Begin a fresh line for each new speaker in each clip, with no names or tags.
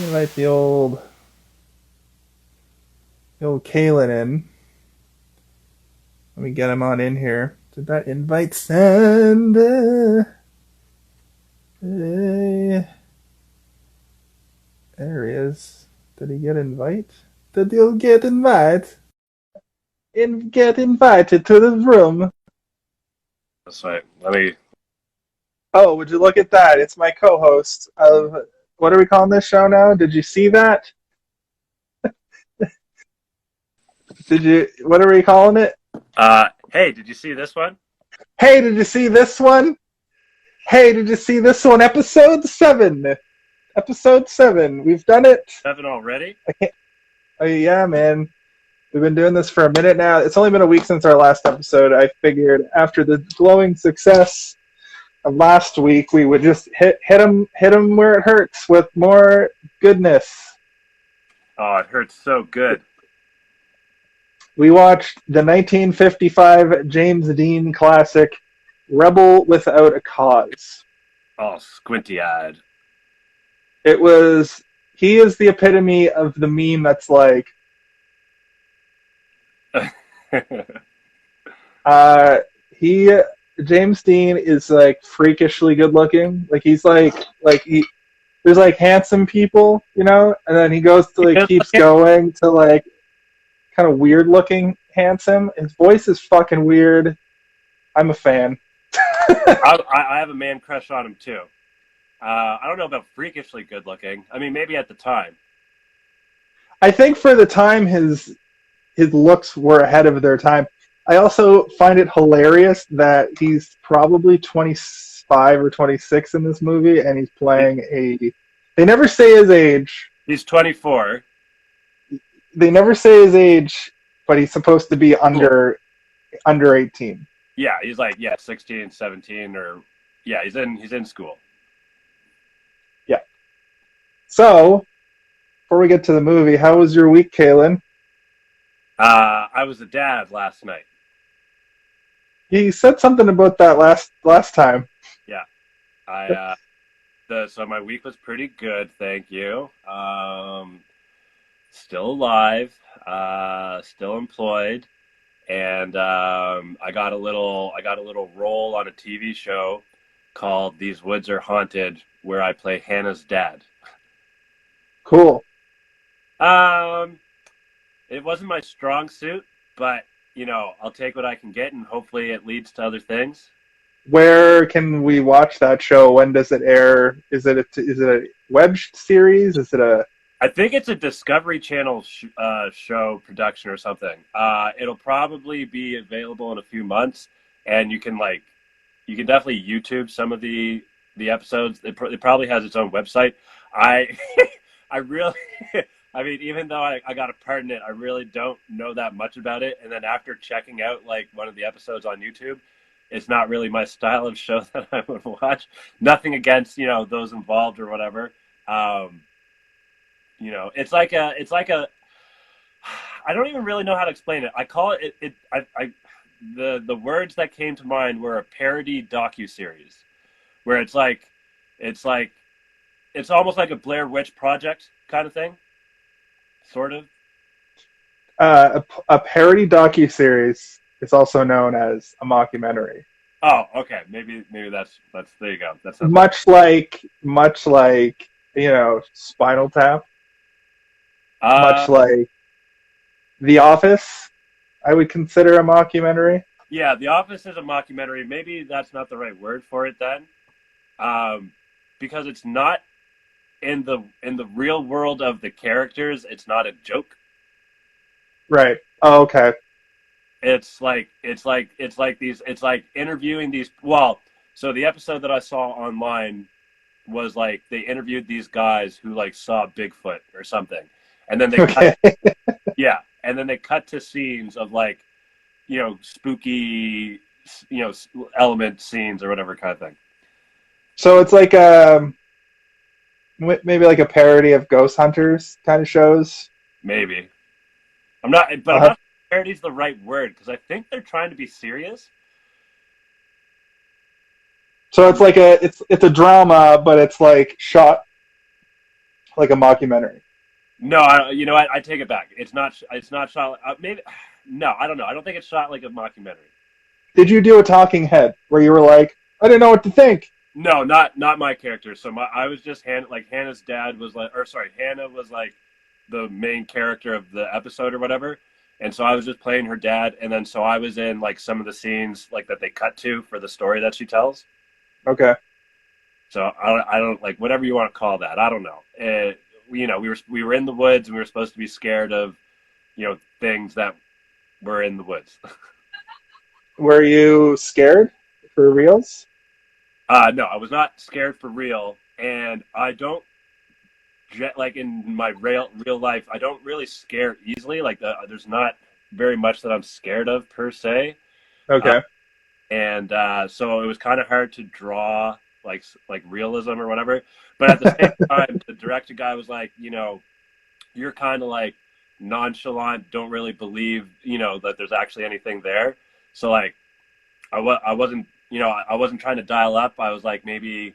Invite the old Kailyn in. Let me get him on in here. Did that invite send? There he is. Did he get invite? Did you get invite? Get invited to the room.
That's right. Let me.
Oh, would you look at that? It's my co-host of what are we calling this show now? Did you see that? Did you? What are we calling it?
Hey, did you see this one?
Hey, did you see this one? Hey, did you see this one? Episode 7. Episode 7. We've done it.
7 already?
I can't. Oh, yeah, man. We've been doing this for a minute now. It's only been a week since our last episode. I figured after the glowing success of last week, we would just hit him where it hurts with more goodness.
Oh, it hurts so good.
We watched the 1955 James Dean classic, Rebel Without a Cause.
Oh, squinty-eyed.
It was. He is the epitome of the meme that's like, he James Dean is like freakishly good looking. Like he's like there's like handsome people, you know, and then he goes to like
Good
keeps
looking.
going to like kind of weird looking handsome. His voice is fucking weird. I'm a fan.
I have a man crush on him too. I don't know about freakishly good looking. I mean, maybe at the time.
I think for the time his looks were ahead of their time. I also find it hilarious that he's probably 25 or 26 in this movie, and he's playing a. They never say his age.
He's 24.
They never say his age, but he's supposed to be
Cool.
under 18.
Yeah, he's like 16, 17, or yeah, he's in school.
Yeah. So, before we get to the movie, how was your week, Kaylin?
I was a dad last night.
You said something about that last time.
Yeah, I so my week was pretty good, thank you. Still alive, still employed, and I got a little role on a TV show called These Woods Are Haunted, where I play Hannah's dad.
Cool.
Um, it wasn't my strong suit, but I'll take what I can get, and hopefully it leads to other things.
Where can we watch that show? When does it air? Is it a web series? Is it a
I think it's a Discovery Channel show production or something. It'll probably be available in a few months, and you can definitely YouTube some of the episodes. It probably has its own website. I I really, I mean, even though I got a part in it, I really don't know that much about it. And then after checking out like one of the episodes on YouTube, it's not really my style of show that I would watch. Nothing against those involved or whatever. Um, it's like a I don't even really know how to explain it. I call it the words that came to mind were a parody docu-series where it's like it's almost like a Blair Witch Project kind of thing, sort of.
a parody docu-series is also known as a mockumentary.
Oh, okay. Maybe that's there you go. That sounds like
Much like Spinal Tap,
uh
much like The Office, I would consider a mockumentary.
yeah, The Office is a mockumentary. Maybe that's not the right word for it then. Um because it's not in the real world of the characters, it's not a joke.
Right. Oh, okay.
It's like interviewing these. Well, so the episode that I saw online was like they interviewed these guys who like saw Bigfoot or something, and then they cut.
Okay.
Yeah, and then they cut to scenes of like spooky element scenes or whatever kind of thing.
So it's like maybe like a parody of Ghost Hunters kind of shows.
Maybe I'm not, but
I'll
I'm
have,
not. Parody's the right word because I think they're trying to be serious.
so it's like it's a drama, but it's like shot like a mockumentary?
No, you know what? I take it back. It's not. It's not shot. Maybe. No, I don't know. I don't think it's shot like a mockumentary.
Did you do a talking head where you were like, I didn't know what to think?
No, not my character. So I was just like Hannah's dad was like, or sorry, Hannah was like the main character of the episode or whatever. And so I was just playing her dad, and then so I was in like some of the scenes like that they cut to for the story that she tells.
Okay.
So I don't like whatever you want to call that. I don't know. We were in the woods and we were supposed to be scared of, things that were in the woods.
Were you scared for reals?
No, I was not scared for real, and I don't like in my real life. I don't really scare easily. Like there's not very much that I'm scared of per se.
Okay.
And so it was kind of hard to draw like realism or whatever. But at the same time, the director guy was like, you're kind of like nonchalant, don't really believe, that there's actually anything there. So like, I wasn't, I wasn't trying to dial up. I was like maybe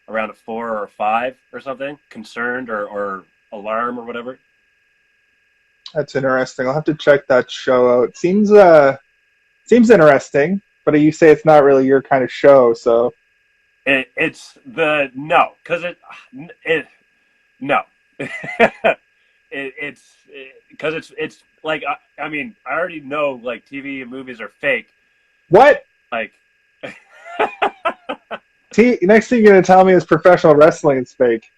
around a 4 or a 5 or something, concerned or alarm or whatever.
That's interesting. I'll have to check that show out. Seems interesting, but you say it's not really your kind of show, so
It's the no, because it no, it's because it's like I mean I already know like TV and movies are fake.
what?
Like,
Next thing you're gonna tell me is professional wrestling is fake.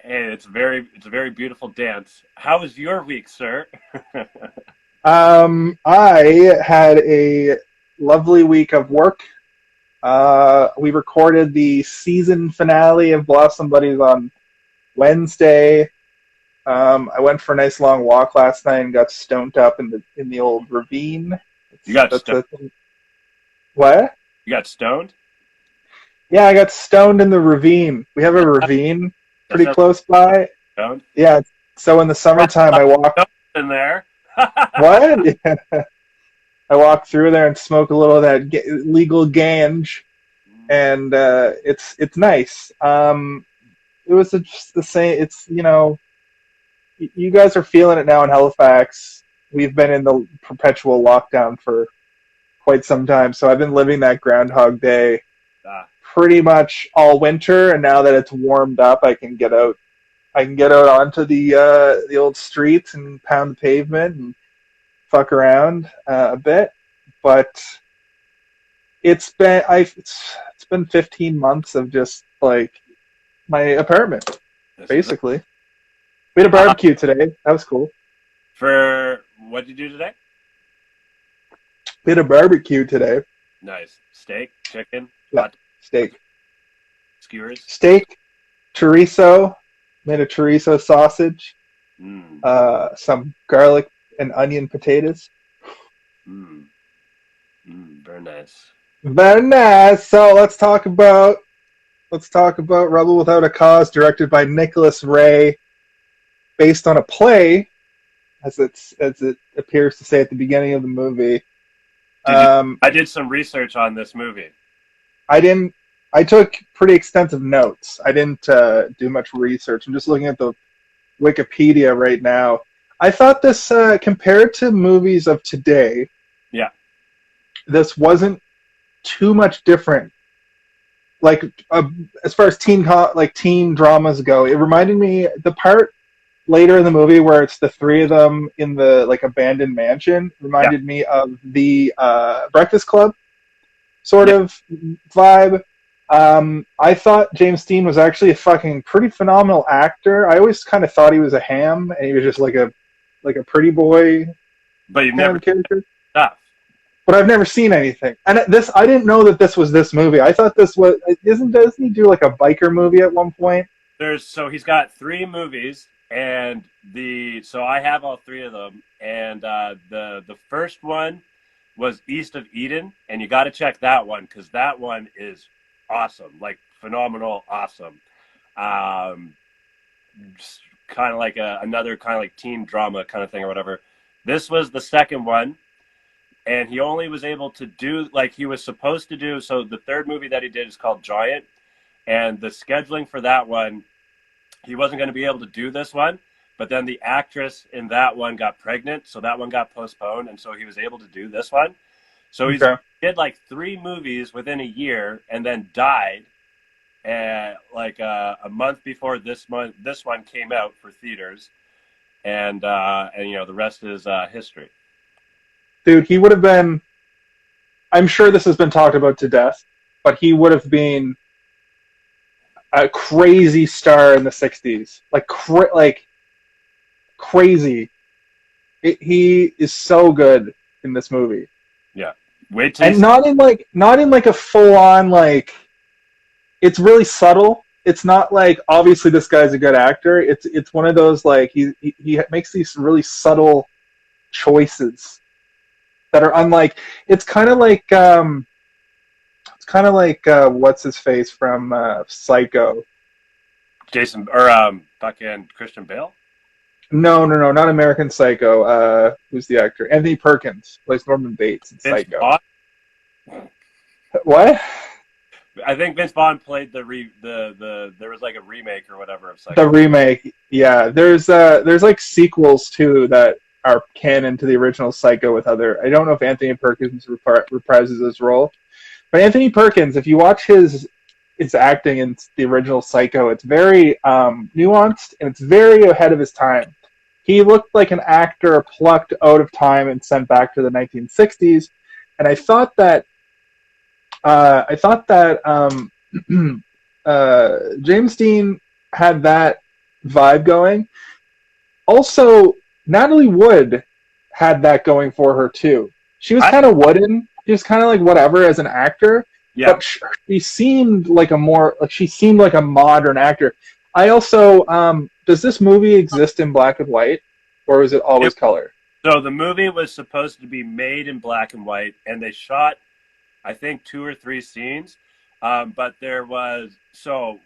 and it's a very beautiful dance. How was your week, sir?
I had a lovely week of work. We recorded the season finale of Blossom Buddies on Wednesday. I went for a nice long walk last night and got stoned up in the old ravine.
You got stoned?
What?
You got stoned?
Yeah, I got stoned in the ravine. We have a ravine pretty close by.
Stoned?
Yeah, so in the summertime I walk
in there.
What? Yeah. I walk through there and smoke a little of that legal ganj, and it's nice. It was just the same. It's you guys are feeling it now in Halifax. We've been in the perpetual lockdown for quite some time, so I've been living that Groundhog Day pretty much all winter. And now that it's warmed up, I can get out. I can get out onto the old streets and pound the pavement and fuck around a bit. But it's been 15 months of just like my apartment, basically. We had a barbecue today. That was cool.
For what did you do today?
We had a barbecue today.
Nice. Steak, chicken,
Yeah, steak.
skewers.
Steak, chorizo. Made a chorizo sausage. Some garlic and onion potatoes.
Very nice.
Very nice. So let's talk about Rebel Without a Cause, directed by Nicholas Ray, based on a play, as it appears to say at the beginning of the movie.
I did some research on this movie.
I took pretty extensive notes. I didn't do much research. I'm just looking at the Wikipedia right now. I thought this, compared to movies of today,
yeah,
this wasn't too much different. Like as far as teen dramas go, it reminded me the part later in the movie where it's the three of them in the like abandoned mansion reminded me of the Breakfast Club sort of vibe. I thought James Dean was actually a fucking pretty phenomenal actor. I always kind of thought he was a ham and he was just like a pretty boy.
But you've never
character.
Stuff.
But I've never seen anything. And I didn't know that this was this movie. I thought this was doesn't he do like a biker movie at one point?
So he's got 3 movies, and so I have all 3 of them, and the first one was East of Eden, and you got to check that one because that one is awesome, like phenomenal, awesome. Just kind of like another kind of like teen drama kind of thing or whatever. This was the second one. And he only was able to do like he was supposed to do. So the third movie that he did is called Giant. And the scheduling for that one, he wasn't going to be able to do this one, but then the actress in that one got pregnant, so that one got postponed, and so he was able to do this one. So he
Okay.
did like 3 movies within a year, and then died, like a month before this one came out for theaters, and you know the rest is history.
Dude, he would have been. I'm sure this has been talked about to death, but he would have been a crazy star in the '60s, like crazy. He is so good in this movie,
Yeah, wait till you
and not in like a full on like. It's really subtle. It's not like obviously this guy's a good actor. It's one of those like he makes these really subtle choices that are unlike. It's kind of like what's his face from Psycho.
Jason or fucking Christian Bale.
No, no, no, not American Psycho. Who's the actor? Anthony Perkins plays Norman Bates in
Vince
Psycho.
Vaughn.
What?
I think Vince Vaughn played the there was like a remake or whatever of
The
Psycho.
remake. Yeah, there's like sequels too that are canon to the original Psycho with other. I don't know if Anthony Perkins reprises his role, but Anthony Perkins, if you watch his acting in the original Psycho, it's very nuanced and it's very ahead of his time. He looked like an actor plucked out of time and sent back to the 1960s, and I thought that James Dean had that vibe going. Also, Natalie Wood had that going for her too. She was
I,
kind of wooden. She was kind of like whatever as an actor,
yeah.
but she seemed like a modern actor. I also does this movie exist in black and white, or is it always color?
So the movie was supposed to be made in black and white, and they shot, I think, 2 or 3 scenes. But there was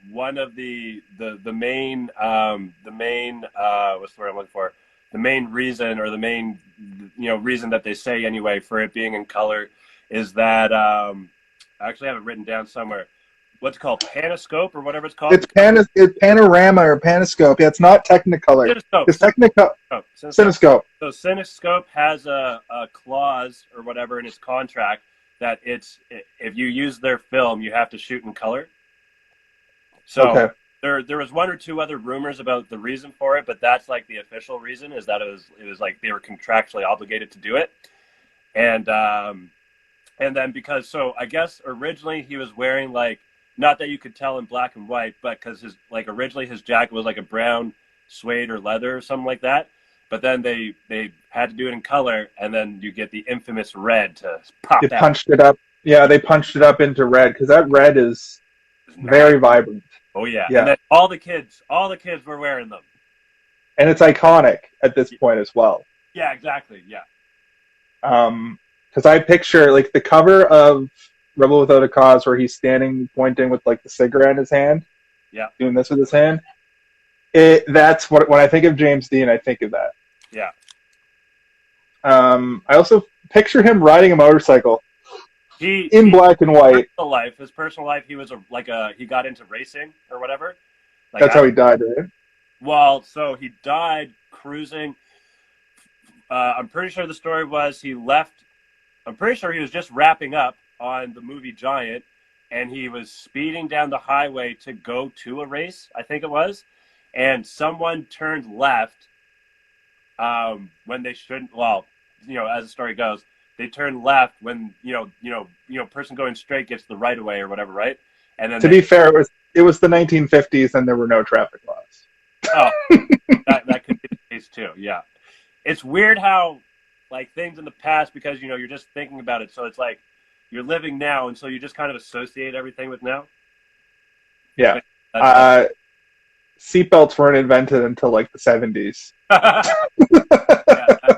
one of the main what's the word I'm looking for? The main reason, or the main reason that they say anyway for it being in color is that I actually have it written down somewhere. What's it called? Panoscope or whatever it's called?
It's panorama or panoscope. Yeah, it's not Technicolor.
Cinescope.
It's Technicolor. Cinescope.
So Cinescope has a clause or whatever in its contract that if you use their film, you have to shoot in color. So
okay.
there was 1 or 2 other rumors about the reason for it, but that's like the official reason is that it was like they were contractually obligated to do it, and then because I guess originally he was wearing like, not that you could tell in black and white, but because originally his jacket was like a brown suede or leather or something like that. But then they had to do it in color, and then you get the infamous red to pop
They
out.
punched it up. Yeah, they punched it up into red because that red is very vibrant.
Oh yeah.
Yeah.
And then all the kids were wearing them.
And it's iconic at this point as well.
Yeah, exactly. Yeah.
Because I picture like the cover of Rebel Without a Cause where he's standing pointing with like the cigarette in his hand.
Yeah.
Doing this with his hand. That's what when I think of James Dean, I think of that.
Yeah.
I also picture him riding a motorcycle in black and white.
His personal life, he was he got into racing or whatever.
That's how he died, right?
Well, so he died cruising. I'm pretty sure the story was he left. I'm pretty sure he was just wrapping up on the movie Giant, and he was speeding down the highway to go to a race, I think it was, and someone turned left when they shouldn't. Well, as the story goes, they turn left when person going straight gets the right of way or whatever, right? And then
to be fair, it was the 1950s and there were no traffic laws.
Oh, that could be the case too. Yeah, it's weird how like things in the past, because you're just thinking about it, so it's like you're living now, and so you just kind of associate everything with now.
Yeah. Seatbelts weren't invented until like the 70s.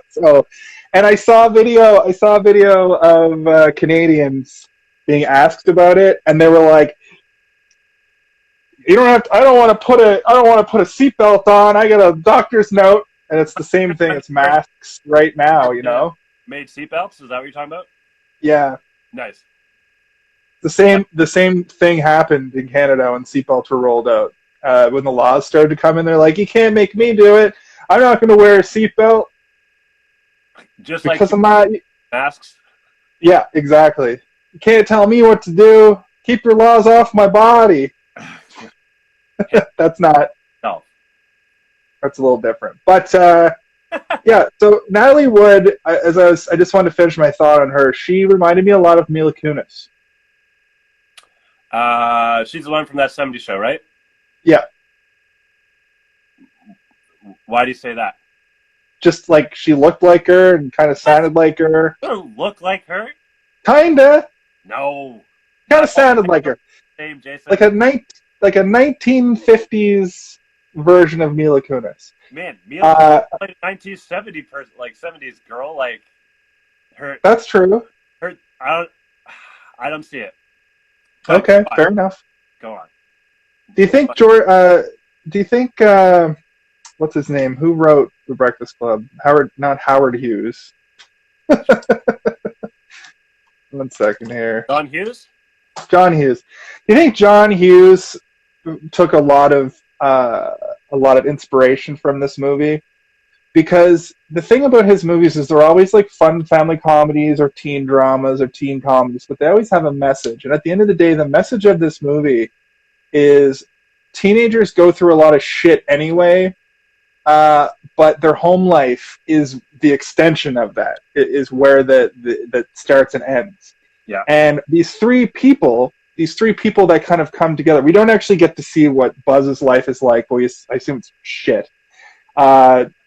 So, and I saw a video of Canadians being asked about it, and they were like, "You don't have to, I don't want to put a seatbelt on. I got a doctor's note." And it's the same thing as masks right now,
Made seatbelts? Is that what you're talking about?
Yeah.
Nice.
The same thing happened in Canada when seatbelts were rolled out when the laws started to come in. They're like, you can't make me do it. I'm not going to wear a seatbelt
Just like
because I'm not.
masks.
Yeah, exactly. You can't tell me what to do. Keep your laws off my body. That's not.
No.
That's a little different. But yeah, so Natalie Wood, I just wanted to finish my thought on her. She reminded me a lot of Mila Kunis.
She's the one from that '70s show, right?
Yeah,
Why do you say that?
just like she looked like her and kind of sounded like her.
Don't look like her.
Kinda,
No.
kind of sounded like her.
Same, Jason.
Like a 1950s version of Mila Kunis.
Man, Mila played a 1970 person, like '70s girl, like her.
That's true.
Her. I don't see it.
Okay, fair enough.
Go on.
Do you think Do you think what's his name? Who wrote The Breakfast Club? Not Howard Hughes. 1 second here.
John Hughes.
John Hughes. Do you think John Hughes took a lot of inspiration from this movie? Because the thing about his movies is they're always like fun family comedies or teen dramas or teen comedies, but they always have a message. And at the end of the day, the message of this movie is teenagers go through a lot of shit anyway, but their home life is the extension of that. It is where that starts and ends.
Yeah.
And these three people that kind of come together, we don't actually get to see what Buzz's life is like, but I assume it's shit.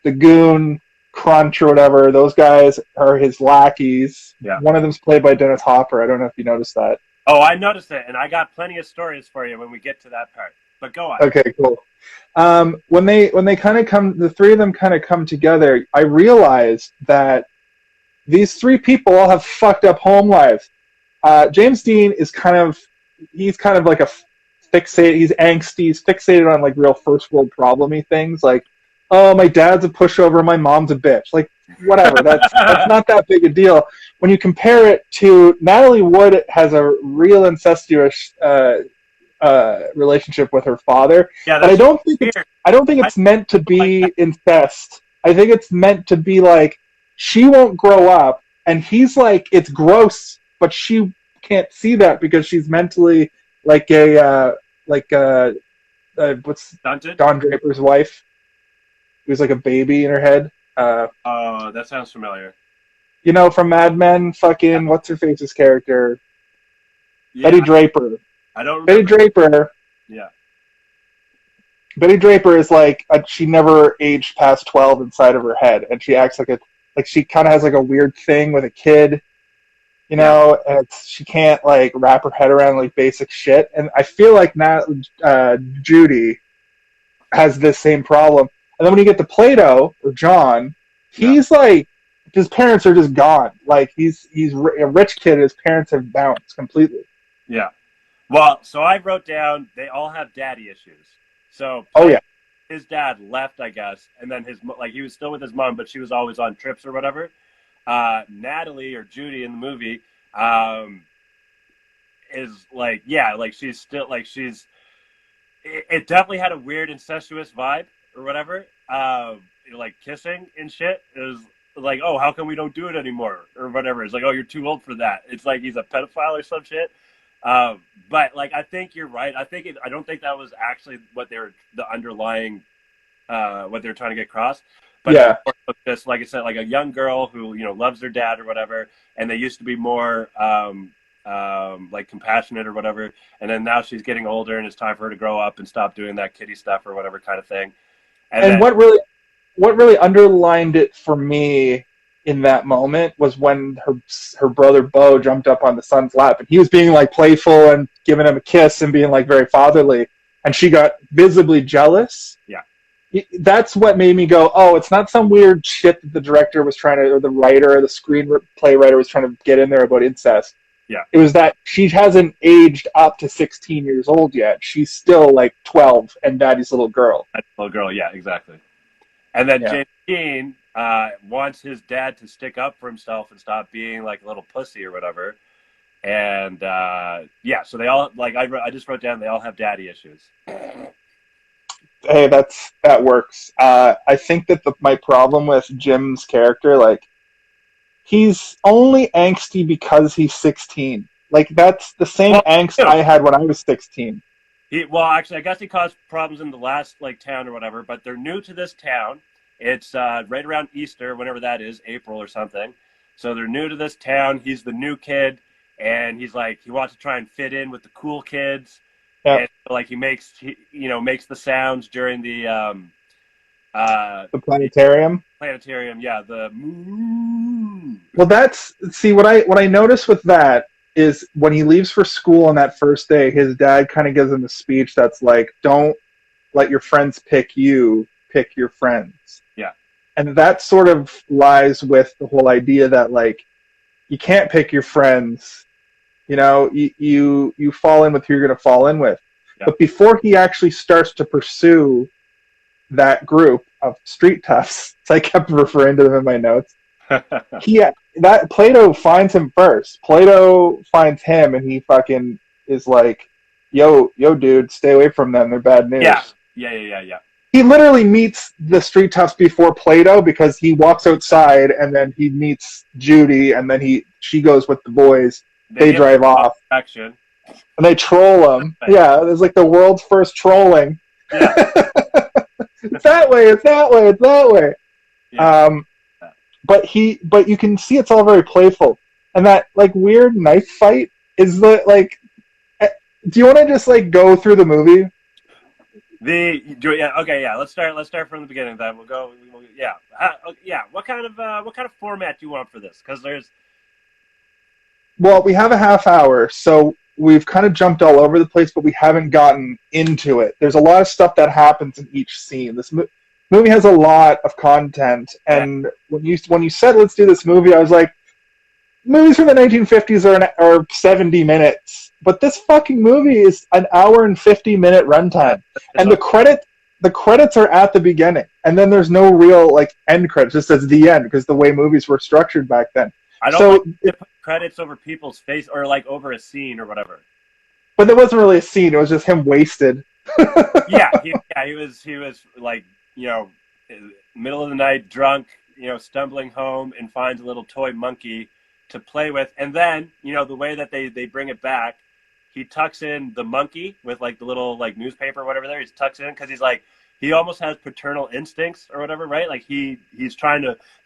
The Goon, Crunch, or whatever, those guys are his lackeys.
Yeah.
One of them's played by Dennis Hopper. I don't know if you noticed that.
Oh, I noticed it, and I got plenty of stories for you when we get to that part. But go on.
Okay, cool. When they kind of come, the three of them kind of come together, I realized that these three people all have fucked up home lives. James Dean is kind of like a fixated. He's angsty. He's fixated on like real first world problemy things, like, oh, my dad's a pushover, my mom's a bitch. Like, whatever. That's not that big a deal. When you compare it to Natalie Wood, has a real incestuous relationship with her father.
Yeah,
but I don't think it's meant to be incest. I think it's meant to be like she won't grow up, and he's like, it's gross, but she can't see that because she's mentally like what's
Stunted?
Don Draper's wife? Who's like a baby in her head.
Oh, that sounds familiar.
You know, from Mad Men, fucking, what's her face's character?
Yeah,
Betty Draper.
I don't remember.
Betty Draper.
Yeah.
Betty Draper is like, she never aged past 12 inside of her head, and she acts like she kind of has like a weird thing with a kid, you know, and she can't like wrap her head around like basic shit. And I feel like now Judy has this same problem. And then when you get to Plato or John, he's like, his parents are just gone. Like he's a rich kid. His parents have bounced completely.
Yeah. Well, so I wrote down they all have daddy issues. So his dad left, I guess, and then he was still with his mom, but she was always on trips or whatever. Natalie or Judy in the movie is like, yeah, like she's still like it definitely had a weird incestuous vibe or whatever, like kissing and shit. It was like, oh, how come we don't do it anymore or whatever. It's like, oh, you're too old for that. It's like he's a pedophile or some shit. But like, I think you're right. I don't think that was actually the underlying what they're trying to get across. But
yeah,
just like I said, like a young girl who loves their dad or whatever, and they used to be more like compassionate or whatever, and then now she's getting older and it's time for her to grow up and stop doing that kiddie stuff or whatever kind of thing. And
what really underlined it for me in that moment was when her brother Bo jumped up on the son's lap, and he was being like playful and giving him a kiss and being like very fatherly, and she got visibly jealous.
Yeah.
That's what made me go, oh, it's not some weird shit that the director was trying to, or the writer, or the screenplay writer was trying to get in there about incest.
Yeah.
It was that she hasn't aged up to 16 years old yet. She's still like 12 and daddy's little girl.
Little girl, yeah, exactly. And then James Dean wants his dad to stick up for himself and stop being like a little pussy or whatever. And so they all, like, I just wrote down, they all have daddy issues.
Hey, that works. I think that my problem with Jim's character, like, he's only angsty because he's 16. Like, that's the same
Well,
angst
you know,
I had when I was 16.
well, actually, I guess he caused problems in the last like town or whatever. But they're new to this town. It's right around Easter, whenever that is, April or something. So they're new to this town. He's the new kid, and he's like he wants to try and fit in with the cool kids,
Yeah,
and like makes the sounds during
the
the
planetarium.
planetarium. Yeah, the moo.
Well, that's see what I noticed with that is when he leaves for school on that first day, his dad kind of gives him a speech that's like, "Don't let your friends pick you, pick your friends."
Yeah,
And that sort of lies with the whole idea that like you can't pick your friends. You know, you fall in with who you're going to fall in with.
yeah.
But before he actually starts to pursue that group of street toughs, so I kept referring to them in my notes. He that Plato finds him first. Plato finds him, and he fucking is like, yo, dude, stay away from them. They're bad news."
Yeah.
He literally meets the street toughs before Plato because he walks outside, and then he meets Judy, and then she goes with the boys. They drive off,
Action.
and they troll him. Yeah, there's like the world's first trolling.
Yeah.
It's that way. It's that way. It's that way.
Yeah.
But you can see it's all very playful, and that like weird knife fight is the like. Do you want to just like go through the movie?
Okay. Let's start from the beginning. Then we'll go. Yeah. What kind of format do you want for this? Because there's
Well, we have a half hour, so we've kind of jumped all over the place, but we haven't gotten into it. There's a lot of stuff that happens in each scene. This movie has a lot of content, and when you said let's do this movie, I was like, movies from the 1950s are 70 minutes, but this fucking movie is an hour and 50-minute runtime, and the credits are at the beginning, and then there's no real like end credits, just as the end, because the way movies were structured back then.
I don't like to put credits over people's face or like over a scene or whatever.
But there wasn't really a scene; it was just him wasted.
He was like middle of the night, drunk, stumbling home and finds a little toy monkey to play with, and then the way that they bring it back, he tucks in the monkey with like the little like newspaper or whatever there. He tucks it in because he's like he almost has paternal instincts or whatever, right? Like he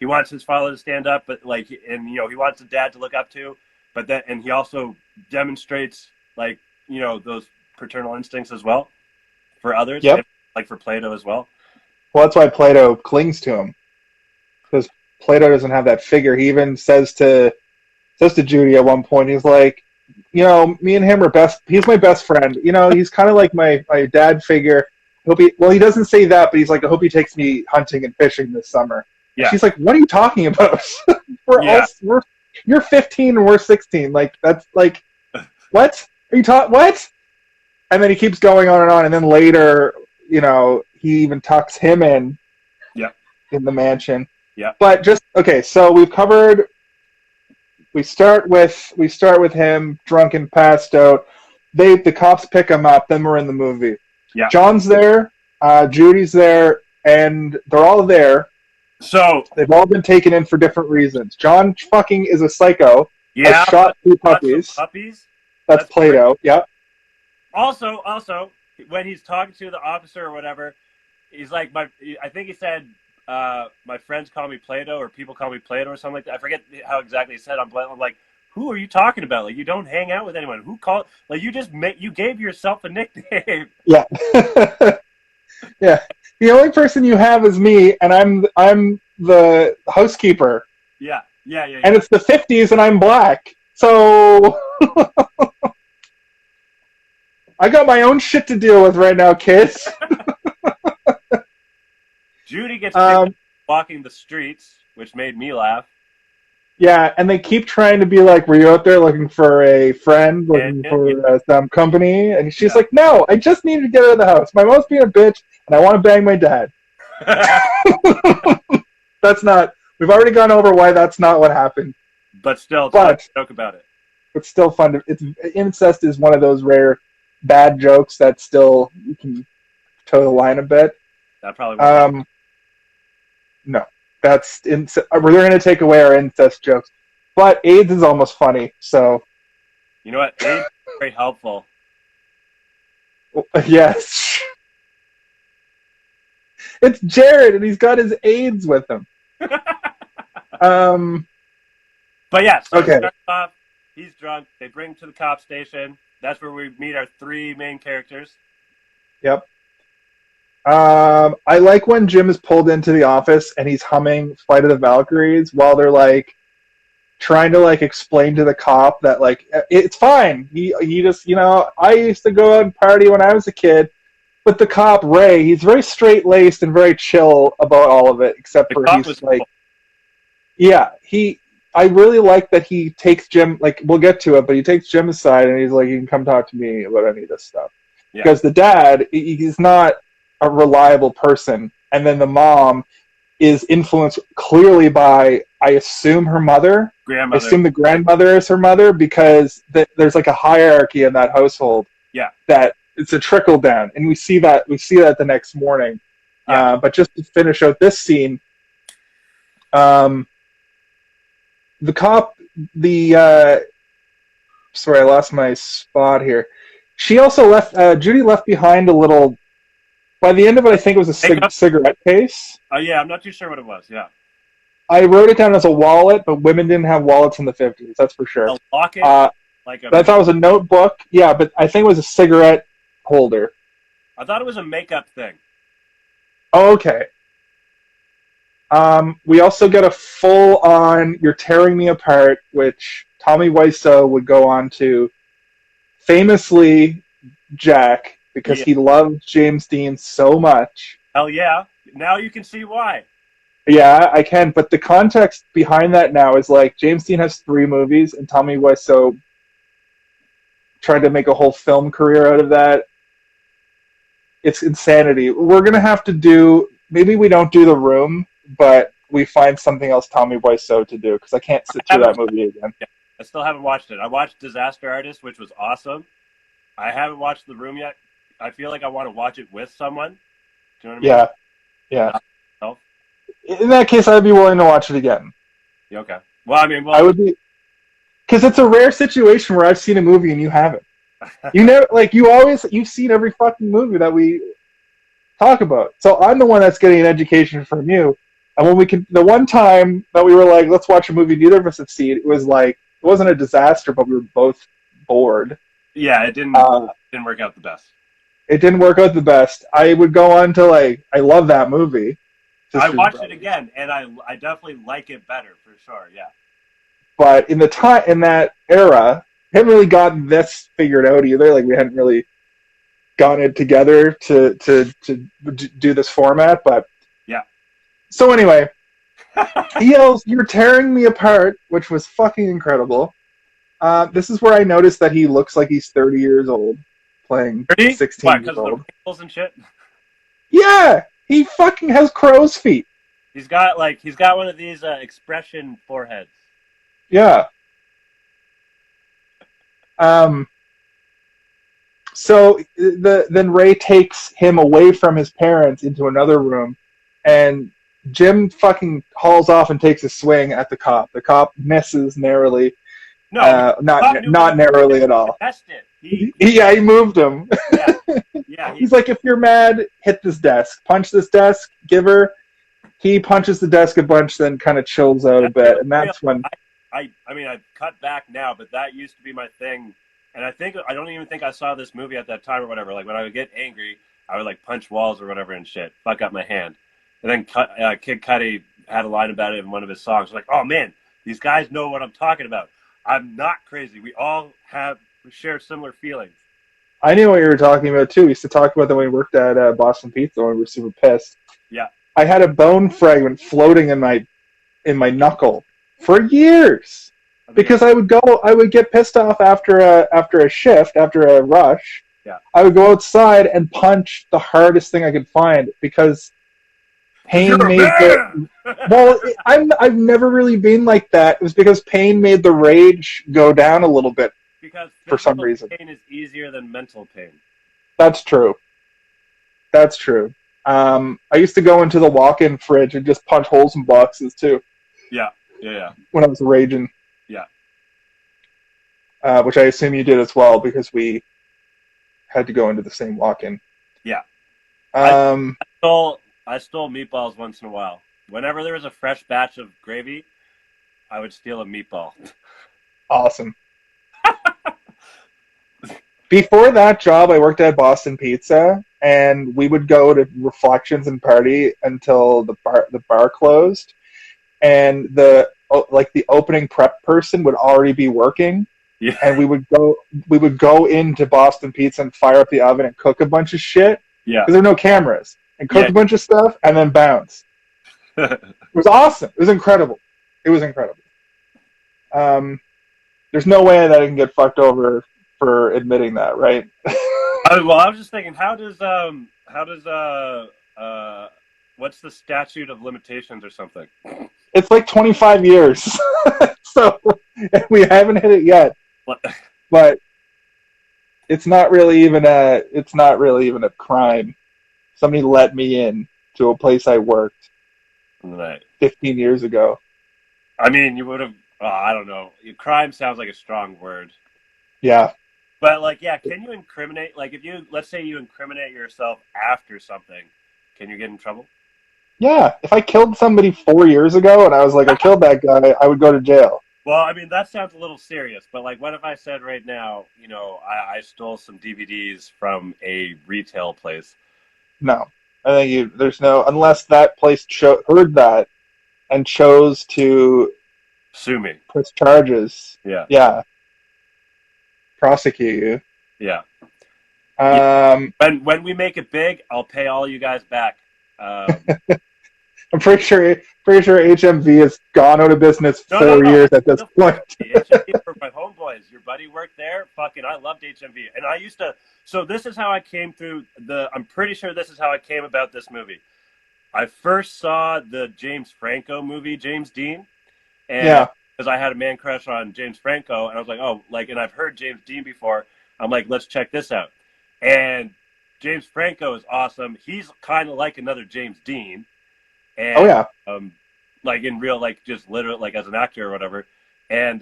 wants his father to stand up, but like and he wants a dad to look up to, but then and he also demonstrates like those paternal instincts as well for others.
Yep.
Like for Plato as well.
Well, that's why Plato clings to him, because Plato doesn't have that figure. He even says to Judy at one point, he's like, me and him are best. He's my best friend. He's kind of like my dad figure. He doesn't say that, but he's like, I hope he takes me hunting and fishing this summer.
Yeah.
She's like, what are you talking about? You're 15 and we're 16. Like, that's like, what are you talking? What? And then he keeps going on, and then later, he even tucks him in.
Yeah.
In the mansion.
Yeah.
But just okay. So we've covered. We start with him drunk and passed out. The cops pick him up. Then we're in the movie.
Yeah.
John's there. Judy's there, and they're all there.
So
they've all been taken in for different reasons. John fucking is a psycho.
Yeah.
Has shot 2 puppies.
Puppies.
That's Plato. Great. Yeah.
Also, when he's talking to the officer or whatever, he's like, I think he said, my friends call me Plato, or people call me Plato, or something like that. I forget how exactly he said. I'm like, who are you talking about? Like, you don't hang out with anyone. Who called? Like, you gave yourself a nickname.
Yeah. Yeah. The only person you have is me, and I'm the housekeeper.
Yeah.
And it's the 50s, and I'm black. So I got my own shit to deal with right now, kids.
Judy gets walking the streets, which made me laugh.
Yeah, and they keep trying to be like, were you out there looking for a friend, looking for some company? And she's like, no, I just needed to get out of the house. My mom's being a bitch, and I want to bang my dad. That's not... We've already gone over why that's not what happened.
But still, it's fun to joke about it.
It's still fun. Incest is one of those rare bad jokes that still you can toe the line a bit.
That probably won't happen.
No, that's we're going to take away our incest jokes, but AIDS is almost funny. So
You know what? AIDS is very helpful.
yes, it's Jared, and he's got his AIDS with him.
But yeah, so
Okay.
it starts off, he's drunk. They bring him to the cop station. That's where we meet our three main characters.
Yep. I like when Jim is pulled into the office and he's humming Flight of the Valkyries while they're like trying to like explain to the cop that like it's fine. He just I used to go out and party when I was a kid. But the cop Ray, he's very straight laced and very chill about all of it, except
The
for
cop
he's
was
like,
cool.
yeah, I really like that he takes Jim, like, we'll get to it, but he takes Jim aside and he's like, you can come talk to me about any of this stuff.
Yeah.
Because the dad, he's not a reliable person. And then the mom is influenced clearly by, I assume, her mother.
Grandmother.
I assume the grandmother is her mother because there's like a hierarchy in that household.
Yeah.
That it's a trickle down. And we see that the next morning.
Yeah.
But just to finish out this scene, the cop, sorry, I lost my spot here. She also left, Judy left behind a little, by the end of it, I think it was a cigarette case.
Oh, yeah, I'm not too sure what it was, yeah.
I wrote it down as a wallet, but women didn't have wallets in the 50s, that's for sure.
A locket?
I thought it was a notebook. Yeah, but I think it was a cigarette holder.
I thought it was a makeup thing.
Oh, okay. We also get a full-on "You're Tearing Me Apart," which Tommy Wiseau would go on to famously Jack because he loved James Dean so much.
Hell yeah. Now you can see why.
Yeah, I can, but the context behind that now is like James Dean has 3 movies and Tommy Wiseau tried to make a whole film career out of that. It's insanity. We're going to have to do, maybe we don't do The Room, but we find something else Tommy Wiseau to do because I can't sit through that movie again.
I still haven't watched it. I watched Disaster Artist, which was awesome. I haven't watched The Room yet. I feel like I want to watch it with someone. Do you know what I mean?
Yeah.
Not
In that case, I'd be willing to watch it again.
Yeah, okay. Well, I mean,
I would be, because it's a rare situation where I've seen a movie and you haven't. You never, like, you've seen every fucking movie that we talk about. So I'm the one that's getting an education from you. And when the one time that we were like, let's watch a movie neither of us had seen, it was like, it wasn't a disaster, but we were both bored.
Yeah, it didn't work out the best.
It didn't work out the best. I would go on to like, I love that movie.
I watched it again, and I definitely like it better for sure. Yeah.
But in that era, we hadn't really gotten this figured out either. Like we hadn't really gotten it together to do this format. But
yeah.
So anyway, he yells, "You're tearing me apart," which was fucking incredible. This is where I noticed that he looks like he's 30 years old, playing 16
Why,
years old.
The wrinkles and shit?
Yeah, he fucking has crow's feet.
He's got one of these expression foreheads.
Yeah. So then Ray takes him away from his parents into another room, and Jim fucking hauls off and takes a swing at the cop. The cop misses narrowly.
No,
not narrowly at all. He moved him.
Yeah.
He's like, if you're mad, hit this desk, punch this desk, give her. He punches the desk a bunch, then kind of chills out a bit, and that's when.
I mean, I've cut back now, but that used to be my thing. And I don't even think I saw this movie at that time or whatever. Like when I would get angry, I would like punch walls or whatever and shit, fuck up my hand. And then Kid Cudi had a line about it in one of his songs. Like, oh man, these guys know what I'm talking about. I'm not crazy. We all share similar feelings.
I knew what you were talking about too. We used to talk about that when we worked at Boston Pizza when we were super pissed.
Yeah.
I had a bone fragment floating in my knuckle for years. Because I would get pissed off after a shift, after a rush.
Yeah.
I would go outside and punch the hardest thing I could find because pain made the. Well, I've never really been like that. It was because pain made the rage go down a little bit.
Because
for some reason,
pain is easier than mental pain.
That's true. That's true. I used to go into the walk-in fridge and just punch holes in boxes too
Yeah, yeah,
when I was raging,
yeah,
which I assume you did as well because we had to go into the same walk-in.
yeah. I
Um,
stole I stole meatballs once in a while. Whenever there was a fresh batch of gravy, I would steal a meatball.
awesome. Before that job, I worked at Boston Pizza, and we would go to Reflections and party until the bar closed, and the opening prep person would already be working,
Yeah,
and we would go into Boston Pizza and fire up the oven and cook a bunch of shit
yeah,
because there were no cameras and cook
yeah.
a bunch of stuff and then bounce. It was awesome. It was incredible. It was incredible. Um, there's no way that I can get fucked over for admitting that, right?
Well, I was just thinking, how does what's the statute of limitations or something?
It's like 25 years, so we haven't hit it yet.
What?
But it's not really even a crime. Somebody let me in to a place I worked
Right.
15 years ago.
I mean, you would have. I don't know. Crime sounds like a strong word,
Yeah,
but like, yeah, can you incriminate? Like, if you let's say you incriminate yourself after something, can you get in trouble?
yeah. If I killed somebody 4 years ago and I was like, I killed that guy, I would go to jail.
Well, I mean, that sounds a little serious, but like, what if I said right now, I stole some DVDs from a retail place?
No, I think there's no unless that place heard that and chose to
Sue me.
press charges.
Yeah.
Yeah, prosecute
Yeah.
you.
Yeah. When we make it big, I'll pay all you guys back.
I'm pretty sure HMV has gone out of business
No,
4 years at this point.
HMV for my homeboys. Your buddy worked there. Fucking, I loved HMV, and I used to. So this is how I came through the. I'm pretty sure this is how I came about this movie. I first saw the James Franco movie, James Dean, and
Yeah.
because I had a man crush on James Franco, and I was like, oh, like, and I've heard James Dean before. I'm like, let's check this out. And James Franco is awesome. He's kind of like another James Dean,
Oh
and
yeah.
like in real, like just literally, like as an actor or whatever. And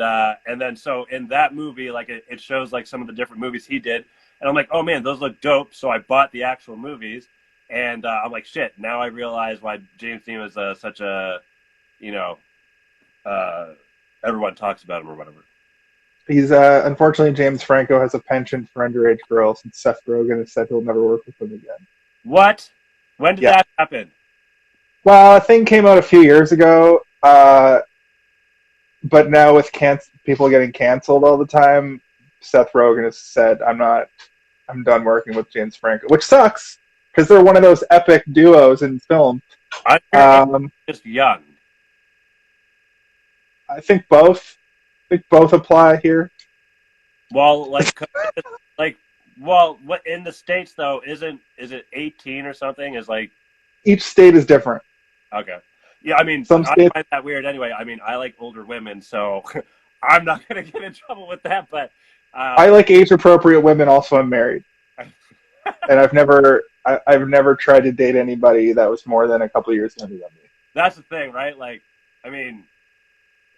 then so in that movie, like it shows like some of the different movies he did, and I'm like, oh man, those look dope. So I bought the actual movies, and I'm like, shit. Now I realize why James Dean was such a, you know, everyone talks about him or whatever.
He's unfortunately James Franco has a penchant for underage girls, and Seth Rogen has said he'll never work with them again.
What? When did
Yeah.
that happen?
Well, a thing came out a few years ago, but now with people getting canceled all the time, Seth Rogen has said, I'm done working with James Franco," which sucks because they're one of those epic duos in film.
I'm just young.
I think both. I think both apply here.
Well, well, what in the States though? Is it 18 or something? Is like
Each state is different.
okay. Yeah, I mean,
Some
I
states,
find that weird anyway. I mean, I like older women, so I'm not gonna get in trouble with that. But
I like age-appropriate women. Also, I'm married, and I've never tried to date anybody that was more than a couple of years younger than me.
that's the thing, right? Like, I mean,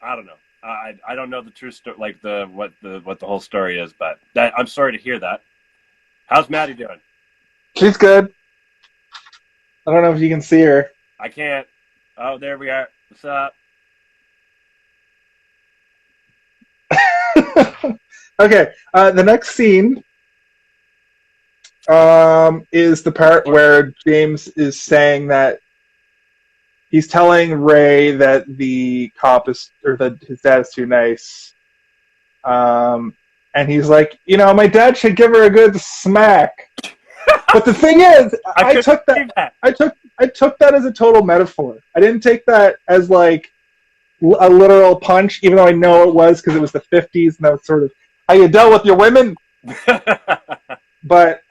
I don't know. I don't know the true story, like what the whole story is, but I'm sorry to hear that. How's Maddie doing?
She's good. I don't know if you can see her.
I can't. Oh, there we are. What's up?
Okay, the next scene is the part where James is saying that he's telling Ray that the cop or that his dad is too nice. And he's like, my dad should give her a good smack. But the thing is, I took that as a total metaphor. I didn't take that as like a literal punch, even though I know it was because it was the 50s and that was sort of how you dealt with your women. But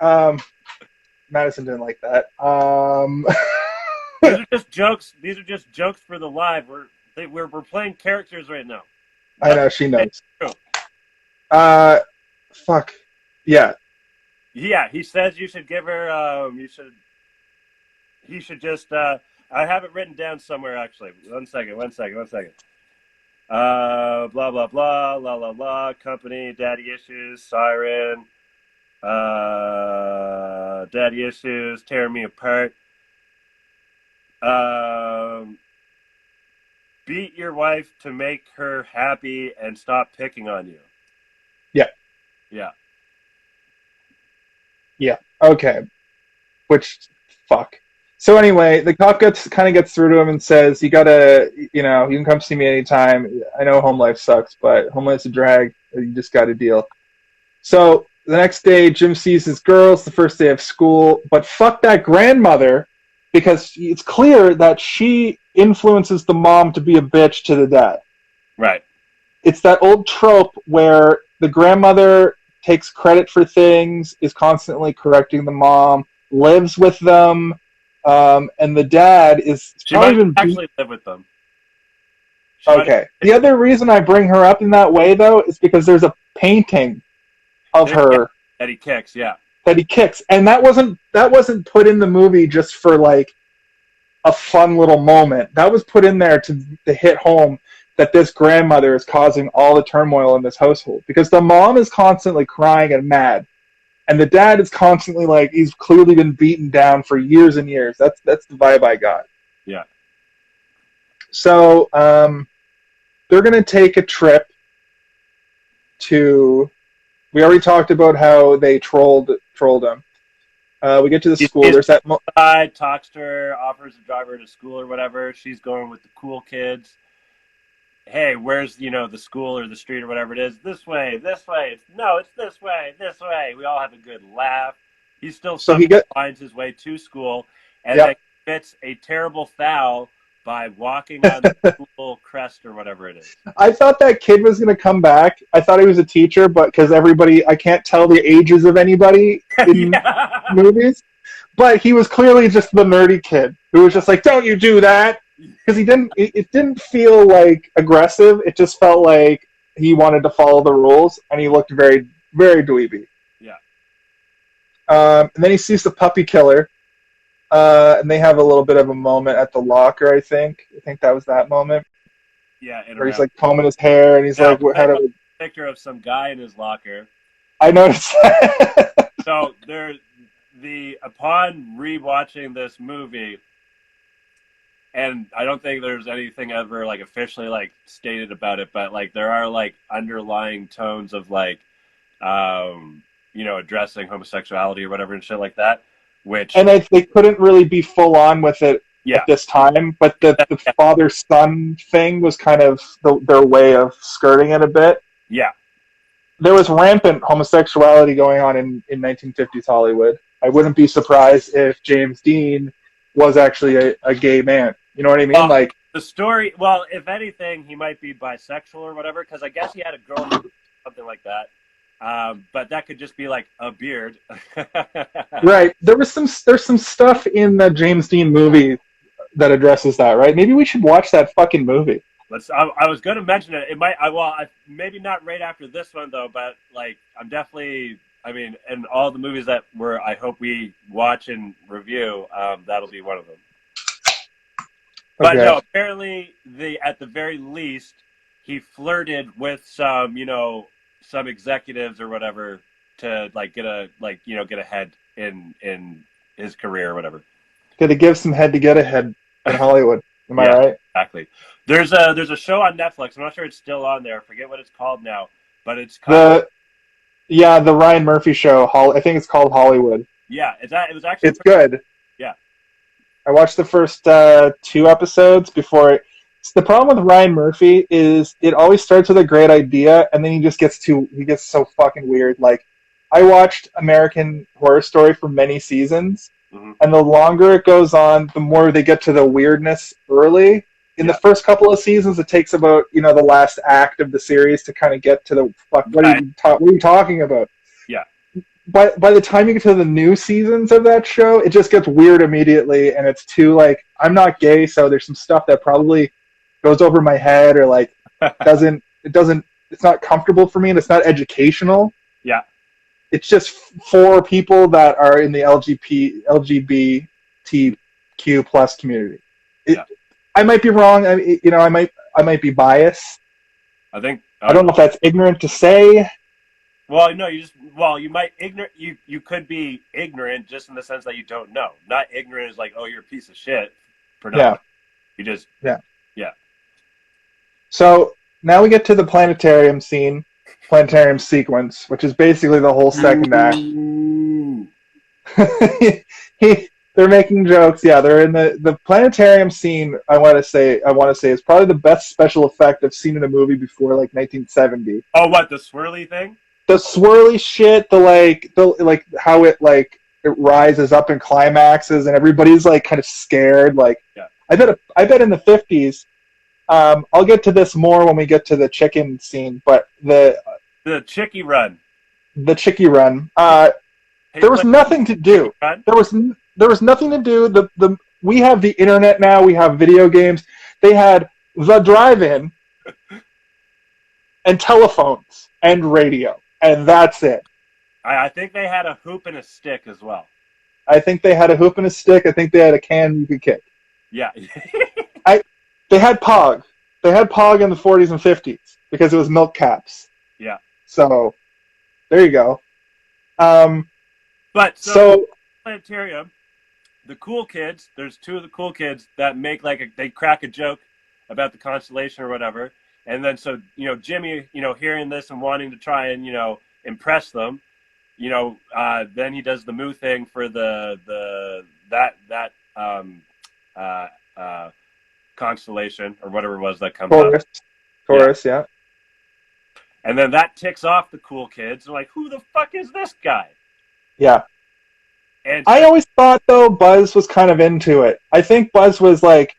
Madison didn't like that.
These are just jokes. These are just jokes for the live. We're playing characters right now.
I know, she knows.
True.
Fuck. Yeah.
Yeah, he says you should give her. You should he should just. I have it written down somewhere actually. One second. Blah blah blah, la la la. Company, daddy issues, siren. Daddy issues, tearing me apart. Beat your wife to make her happy and stop picking on you.
Yeah.
Yeah.
Yeah. Okay. Which, fuck. So anyway, the cop kind of gets through to him and says, "You gotta, you can come see me anytime. I know home life sucks, but home life's a drag. You just got to deal." So the next day, Jim sees his girls, the first day of school, but fuck that grandmother, because it's clear that she influences the mom to be a bitch to the dad.
Right.
It's that old trope where the grandmother takes credit for things, is constantly correcting the mom, lives with them, and the dad is
She might actually live with them.
Okay. The other reason I bring her up in that way, though, is because there's a painting of her
that he kicks, yeah.
That he kicks, and that wasn't put in the movie just for like a fun little moment. That was put in there to hit home that this grandmother is causing all the turmoil in this household, because the mom is constantly crying and mad, and the dad is constantly like, he's clearly been beaten down for years and years. That's the vibe I got.
Yeah.
So they're gonna take a trip to. We already talked about how they trolled him. We get to the school. There's that.
Talks to her, offers to drive her to school or whatever. She's going with the cool kids. Hey, where's the school or the street or whatever it is? This way. It's this way. We all have a good laugh. He still finds his way to school, and then commits a terrible foul by walking on the school crest or whatever it is.
I thought that kid was going to come back. I thought he was a teacher, but because I can't tell the ages of anybody in movies. But he was clearly just the nerdy kid who was just like, "Don't you do that?" Because it didn't feel like aggressive. It just felt like he wanted to follow the rules, and he looked very, very dweeby.
Yeah.
And then he sees the puppy killer. And they have a little bit of a moment at the locker, I think. I think that was that moment.
Yeah.
Where he's like combing his hair, and he's like, "How do we?"
Picture of some guy in his locker.
I noticed that.
So upon rewatching this movie, and I don't think there's anything ever like officially like stated about it, but like there are like underlying tones of like, addressing homosexuality or whatever and shit like that.
And they couldn't really be full on with it at this time, but the father-son thing was kind of their way of skirting it a bit.
Yeah.
There was rampant homosexuality going on in 1950s Hollywood. I wouldn't be surprised if James Dean was actually a gay man. You know what I mean? Like
the story. Well, if anything, he might be bisexual or whatever, because I guess he had a girlfriend, something like that. But that could just be like a beard.
Right. There's some stuff in the James Dean movie that addresses that, right? Maybe we should watch that fucking movie.
I was going to mention it. It might. Maybe not right after this one though. But like, I'm definitely. I mean, and all the movies that I hope we watch and review. That'll be one of them. But no, apparently at the very least, he flirted with some executives or whatever to like get ahead in his career or whatever.
Got to give some head to get ahead in Hollywood. Am I right?
Exactly. There's a show on Netflix. I'm not sure it's still on there. I forget what it's called now, but it's called
the Ryan Murphy show. I think it's called Hollywood.
Yeah, it was actually
good.
Yeah.
I watched the first 2 episodes before. The problem with Ryan Murphy is it always starts with a great idea, and then he gets so fucking weird. Like, I watched American Horror Story for many seasons, and the longer it goes on, the more they get to the weirdness early. In the first couple of seasons, it takes about the last act of the series to kind of get to the what are you talking about?
Yeah.
By the time you get to the new seasons of that show, it just gets weird immediately, and it's too like, I'm not gay, so there's some stuff that probably goes over my head or like it's not comfortable for me, and it's not educational.
Yeah.
It's just for people that are in the LGBT plus community.
Yeah.
I might be wrong. I might be biased.
I think
I don't know if that's ignorant to say.
Well, no, you might you could be ignorant just in the sense that you don't know. Not ignorant is like, oh, you're a piece of shit for not knowing. You just yeah.
So now we get to the planetarium sequence, which is basically the whole second act. They're making jokes. Yeah, they're in the planetarium scene. I want to say is probably the best special effect I've seen in a movie before, like 1970.
Oh, what, the swirly thing?
The swirly shit, the how it rises up and climaxes, and everybody's like kind of scared. Like,
yeah.
I bet in the 50s. I'll get to this more when we get to the chicken scene, but the
chickie run.
The chickie run. There was nothing to do. There was nothing to do. We have the internet now. We have video games. They had the drive-in and telephones and radio, and that's it.
I think they had a hoop and a stick as well.
I think they had a hoop and a stick. I think they had a can you could kick.
Yeah.
They had Pog. They had Pog in the 40s and 50s because it was milk caps.
Yeah.
So, there you go.
But so Planetarium, the cool kids, there's two of the cool kids that make they crack a joke about the constellation or whatever. And then so, Jimmy, hearing this and wanting to try and, impress them, then he does the moo thing for that constellation or whatever it was that comes up.
Taurus, yeah.
And then that ticks off the cool kids. They're like, who the fuck is this guy?
Yeah.
And
I always thought, though, Buzz was kind of into it. I think Buzz was like,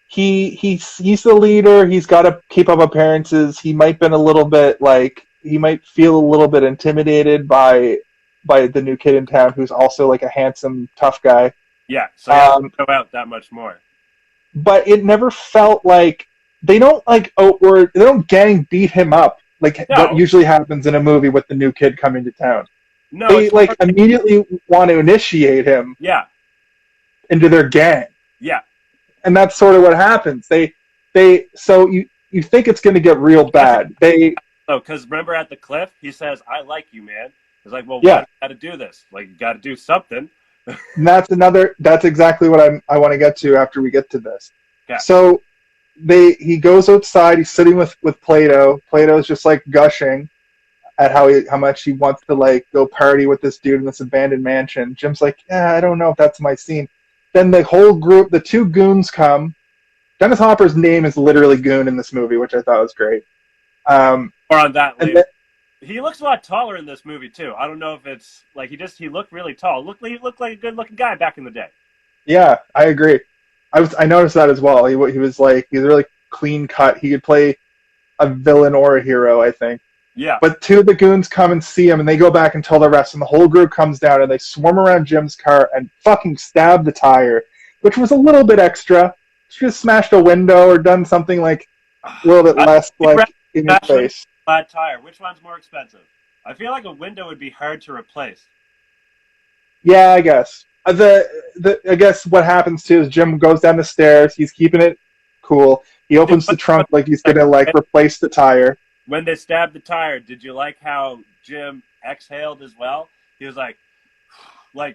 he's the leader. He's got to keep up appearances. He might been a little bit he might feel a little bit intimidated by the new kid in town, who's also like a handsome, tough guy.
Yeah, so he has to go out that much more.
But it never felt like they don't gang beat him up what usually happens in a movie with the new kid coming to town. No, they immediately want to initiate him.
Yeah.
Into their gang.
Yeah.
And that's sort of what happens. So you think it's going to get real bad.
Because remember at the cliff, he says, "I like you, man." It's like, well, why do you got to do this? Like, you got to do something.
And that's exactly what I want to get to after we get to this.
Yeah.
So he goes outside. He's sitting with Plato. Plato's just like gushing at how much he wants to go party with this dude in this abandoned mansion. Jim's like, I don't know if that's my scene. Then the whole group, the two goons come. Dennis Hopper's name is literally Goon in this movie, which I thought was great.
Or on that later. He looks a lot taller in this movie too. I don't know if it's he looked really tall. He looked like a good looking guy back in the day.
Yeah, I agree. I noticed that as well. He was he's really clean cut. He could play a villain or a hero, I think.
Yeah.
But two of the goons come and see him, and they go back and tell the rest, and the whole group comes down, and they swarm around Jim's car and fucking stab the tire, which was a little bit extra. She just smashed a window or done something a little bit less in your face.
Flat tire. Which one's more expensive? I feel like a window would be hard to replace.
Yeah, I guess. I guess what happens too is Jim goes down the stairs. He's keeping it cool. He opens the trunk like he's gonna replace the tire.
When they stabbed the tire, did you like how Jim exhaled as well? He was like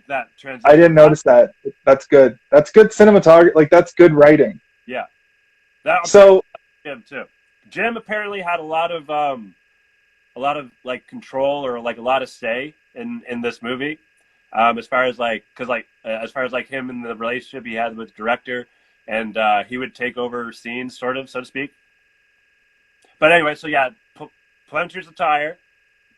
that transition.
I didn't notice that. That's good. That's good cinematography. That's good writing.
Yeah. Jim too. Jim apparently had a lot of control or a lot of say in this movie, as far as him and the relationship he had with the director, and he would take over scenes, sort of, so to speak. But anyway, so yeah, punctures the tire.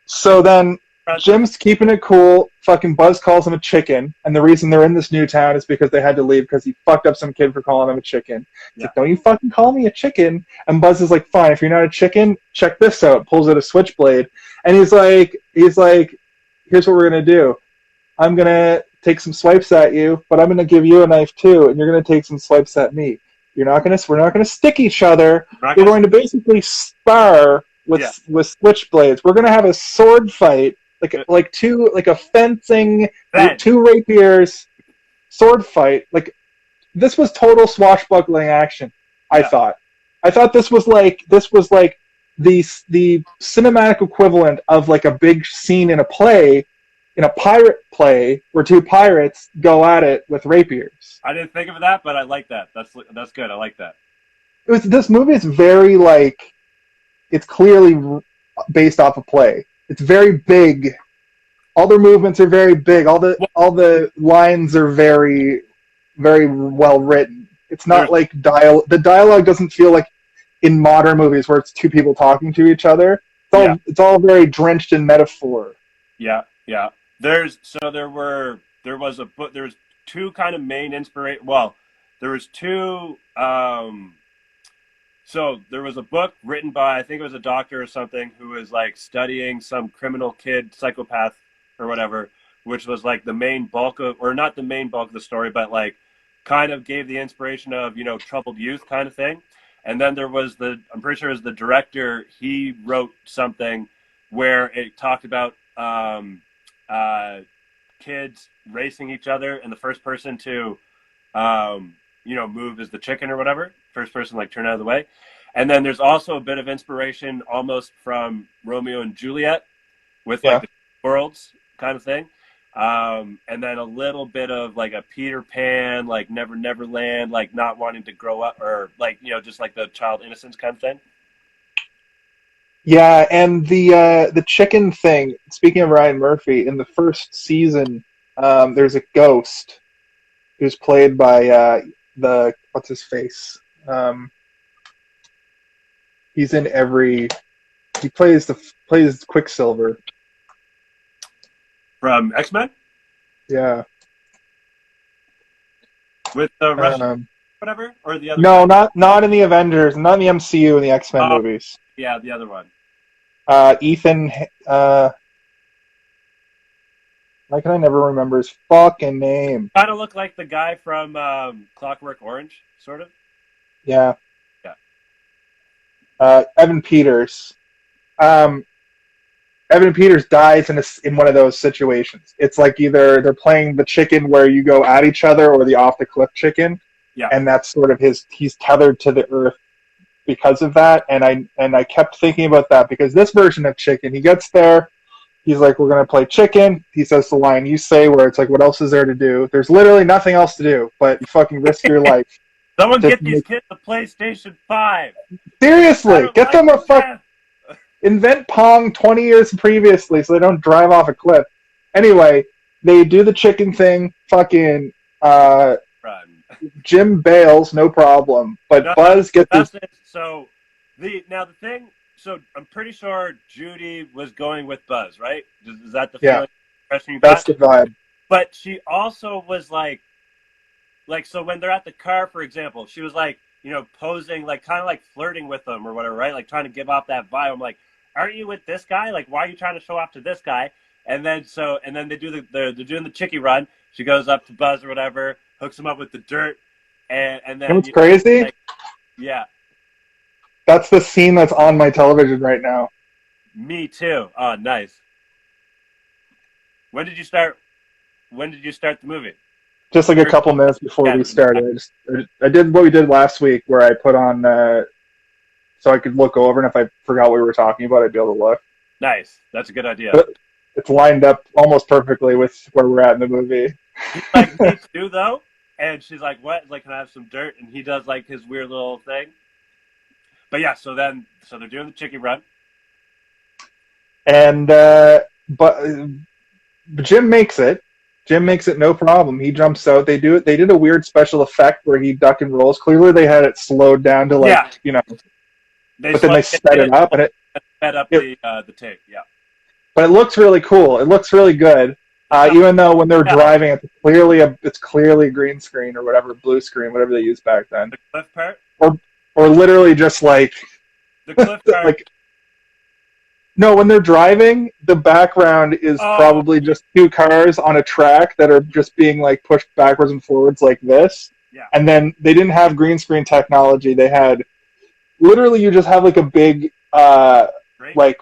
So then
Jim's keeping it cool. Fucking Buzz calls him a chicken, and the reason they're in this new town is because they had to leave because he fucked up some kid for calling him a chicken. He's like, don't you fucking call me a chicken. And Buzz is like, fine, if you're not a chicken, check this out. Pulls out a switchblade. And he's like, here's what we're going to do. I'm going to take some swipes at you, but I'm going to give you a knife too, and you're going to take some swipes at me. We're not going to stick each other. We're going to basically spar with switchblades. We're going to have a sword fight. A fencing, two rapiers, sword fight. this was total swashbuckling action.
Yeah.
I thought this was like the cinematic equivalent of like a big scene in a play, in a pirate play, where two pirates go at it with rapiers.
I didn't think of that, but I like that. That's good. I like that.
This movie is very like, it's clearly based off a play. It's very big. All their movements are very big. All the lines are very, very well written. It's not like the dialogue doesn't feel like in modern movies where it's two people talking to each other. It's all very drenched in metaphor.
Yeah, yeah. There was two kind of main inspiration. Well, there was two. So there was a book written by, I think it was a doctor or something, who was like studying some criminal kid, psychopath or whatever, which was like the main bulk of, or not the main bulk of the story, but like kind of gave the inspiration of, troubled youth kind of thing. And then there was I'm pretty sure it was the director, he wrote something where it talked about kids racing each other, and the first person to, move is the chicken or whatever. First person, like, turn out of the way. And then there's also a bit of inspiration almost from Romeo and Juliet with, like, the worlds kind of thing. And then a little bit of, like, a Peter Pan, like, Never Land, like, not wanting to grow up, or, like, just like the child innocence kind of thing.
Yeah, and the chicken thing, speaking of Ryan Murphy, in the first season, there's a ghost who's played by what's his face? He's in he plays Quicksilver.
From X-Men?
Yeah.
With the Russian whatever? Or the other
No, one? not in the Avengers, not in the MCU, in the X-Men movies.
Yeah, the other one.
Ethan, why can I never remember his fucking name?
Kind of look like the guy from Clockwork Orange, sort of.
Yeah.
Yeah.
Evan Peters. Evan Peters dies in one of those situations. It's like either they're playing the chicken where you go at each other, or the off the cliff chicken.
Yeah.
And that's sort of he's tethered to the earth because of that. And I kept thinking about that, because this version of chicken, he gets there, he's like, we're going to play chicken. He says the line you say, where it's like, what else is there to do? There's literally nothing else to do, but you fucking risk your life.
Someone get these kids a PlayStation 5.
Seriously, get them a fuck. Invent Pong 20 years previously so they don't drive off a cliff. Anyway, they do the chicken thing. Fucking Jim bails, no problem. But Buzz gets his...
So I'm pretty sure Judy was going with Buzz, right? Is that the feeling?
Yeah, that's the vibe.
But she also was like, so when they're at the car, for example, she was like, posing, like kind of like flirting with them or whatever, right? Like trying to give off that vibe. I'm like, aren't you with this guy? Like, why are you trying to show off to this guy? And then they do they're doing the chickie run. She goes up to Buzz or whatever, hooks him up with the dirt, and then
what's crazy?
Yeah.
That's the scene that's on my television right now.
Me too. Oh, nice. When did you start the movie?
Just like a couple minutes before we started. I did what we did last week, where I put on so I could look over, and if I forgot what we were talking about, I'd be able to look.
Nice. That's a good idea.
But it's lined up almost perfectly with where we're at in the movie.
He's like, me too, though. And she's like, what? Like, can I have some dirt? And he does like his weird little thing. But yeah, so they're doing the chickie run.
And but Jim makes it. Jim makes it no problem. He jumps out. They did a weird special effect where he duck and rolls. Clearly they had it slowed down to but then they sped it up, and it
sped up the tape. Yeah.
But it looks really cool. It looks really good. Even though when they're driving, it's clearly a green screen or whatever, blue screen, whatever they used back then.
The cliff part?
Or literally just like
the cliff part.
like, no, when they're driving, the background is probably just two cars on a track that are just being like pushed backwards and forwards like this.
Yeah.
And then they didn't have green screen technology. They had literally, you just have like a big like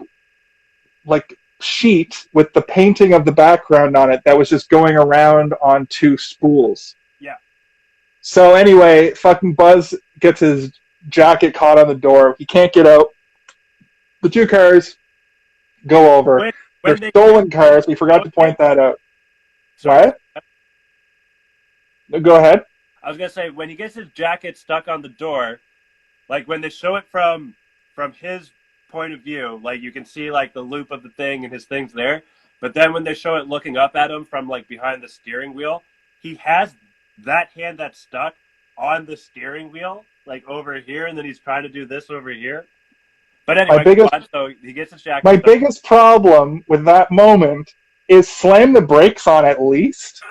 sheet with the painting of the background on it that was just going around on two spools.
Yeah.
So anyway, fucking Buzz gets his jacket caught on the door. He can't get out. The two cars go over.
when
They're
when they
stolen cars. We forgot to point that out.
sorry,
What? Go ahead.
I was gonna say when he gets his jacket stuck on the door, like when they show it from his point of view, like you can see like the loop of the thing and his thing's there. But then when they show it looking up at him from like behind the steering wheel, he has that hand that's stuck on the steering wheel, like over here, and then he's trying to do this over here. But
My
anyway,
biggest
so he gets his jacket
my
stuck.
biggest problem with that moment is slam the brakes on at least.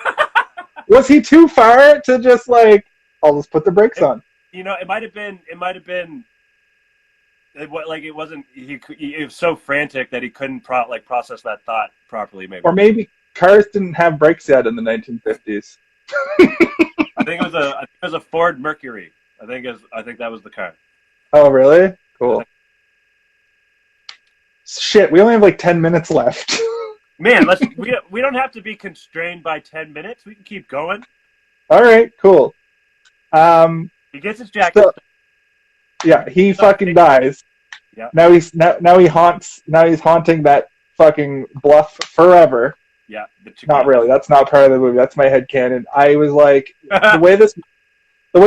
Was he too far to just like, I'll just put the brakes on?
You know, it might have been. Like it wasn't. He was so frantic that he couldn't process that thought properly. Maybe.
Or maybe cars didn't have brakes yet in the 1950s.
I think it was a Ford Mercury. I think that was the car.
Oh, really? Cool. Shit, we only have like 10 minutes left.
Man, we don't have to be constrained by 10 minutes. We can keep going.
All right, cool.
He gets his jacket.
So, yeah, he fucking dies.
Yeah.
Now he's haunting that fucking bluff forever.
Yeah.
Not really. That's not part of the movie. That's my headcanon. I was like, the way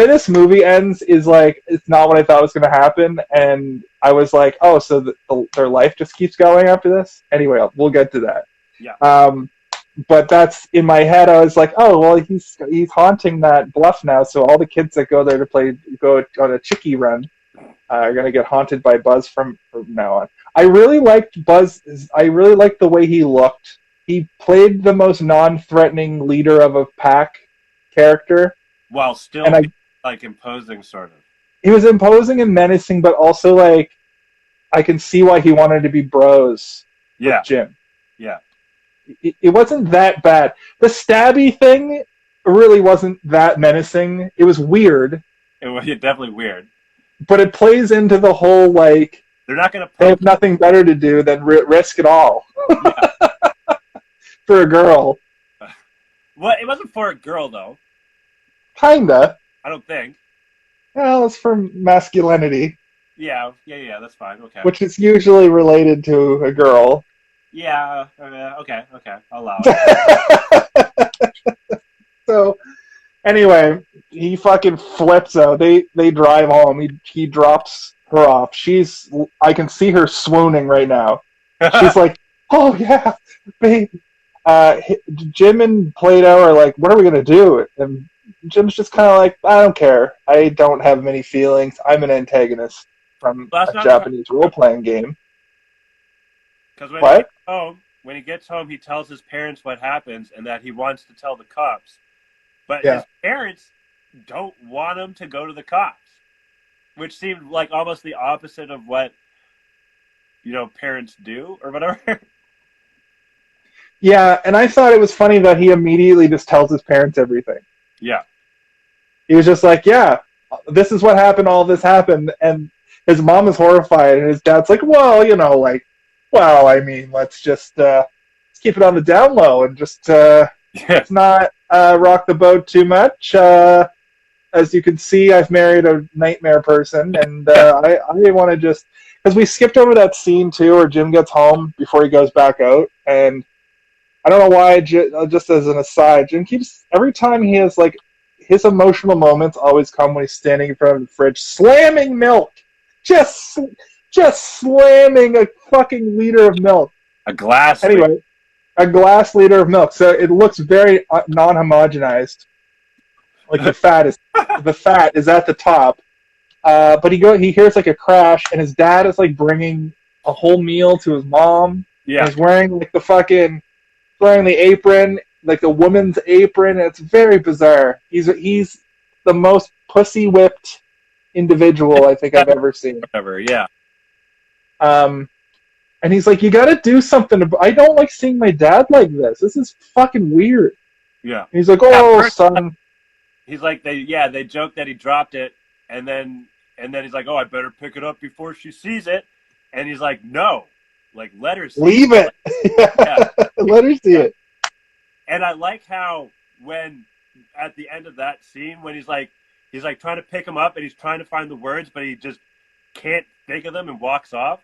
this movie ends is like, it's not what I thought was going to happen, and I was like, oh, so their life just keeps going after this. Anyway, we'll get to that.
Yeah.
But that's in my head. I was like, oh, well, he's haunting that bluff now, so all the kids that go there to go on a chickie run are going to get haunted by Buzz from now on. I really liked Buzz. I really liked the way he looked. He played the most non-threatening leader of a pack character.
While still like imposing, sort of.
He was imposing and menacing, but also like I can see why he wanted to be bros with Jim.
Yeah.
It wasn't that bad. The stabby thing really wasn't that menacing. It was weird.
It was definitely weird.
But it plays into the whole like
they're not going to.
They have nothing better to do than risk it all for a girl.
Well, it wasn't for a girl though.
Kinda.
I don't think.
Well, it's for masculinity.
Yeah, that's fine. Okay.
Which is usually related to a girl.
Yeah. Okay. I'll allow it.
So, anyway, he fucking flips out. They drive home. He drops her off. I can see her swooning right now. She's like, oh yeah, baby. Jim and Plato are like, what are we gonna do? And Jim's just kind of like, I don't care. I don't have many feelings. I'm an antagonist from a Japanese role-playing game.
Because
what?
When he gets home, he tells his parents what happens and that he wants to tell the cops. But his parents don't want him to go to the cops, which seemed like almost the opposite of what, parents do or whatever.
Yeah, and I thought it was funny that he immediately just tells his parents everything.
Yeah.
He was just like, yeah, this is what happened, all this happened, and his mom is horrified, and his dad's like, well, I mean, let's just let's keep it on the down low and just let's not rock the boat too much. As you can see, I've married a nightmare person, and I want to just... Because we skipped over that scene, too, where Jim gets home before he goes back out, and I don't know why, just as an aside, Jim keeps... Every time he has, like, his emotional moments always come when he's standing in front of the fridge, slamming milk! Just slamming a fucking liter of milk.
A glass.
Anyway, a glass liter of milk. So it looks very non-homogenized. Like the fat is at the top. But he hears like a crash, and his dad is like bringing a whole meal to his mom.
Yeah.
He's wearing like wearing the apron, like the woman's apron. It's very bizarre. He's the most pussy whipped individual I think I've ever seen.
Whatever, yeah.
And he's like, you gotta do something. I don't like seeing my dad like this. This is fucking weird.
Yeah.
And he's like, oh, son.
He's like, they joked that he dropped it, and then he's like, oh, I better pick it up before she sees it. And he's like, no, like, let her see
Leave it.
Yeah.
Let her see it.
And I like how when at the end of that scene when he's like trying to pick him up and he's trying to find the words, but he just can't think of them and walks off.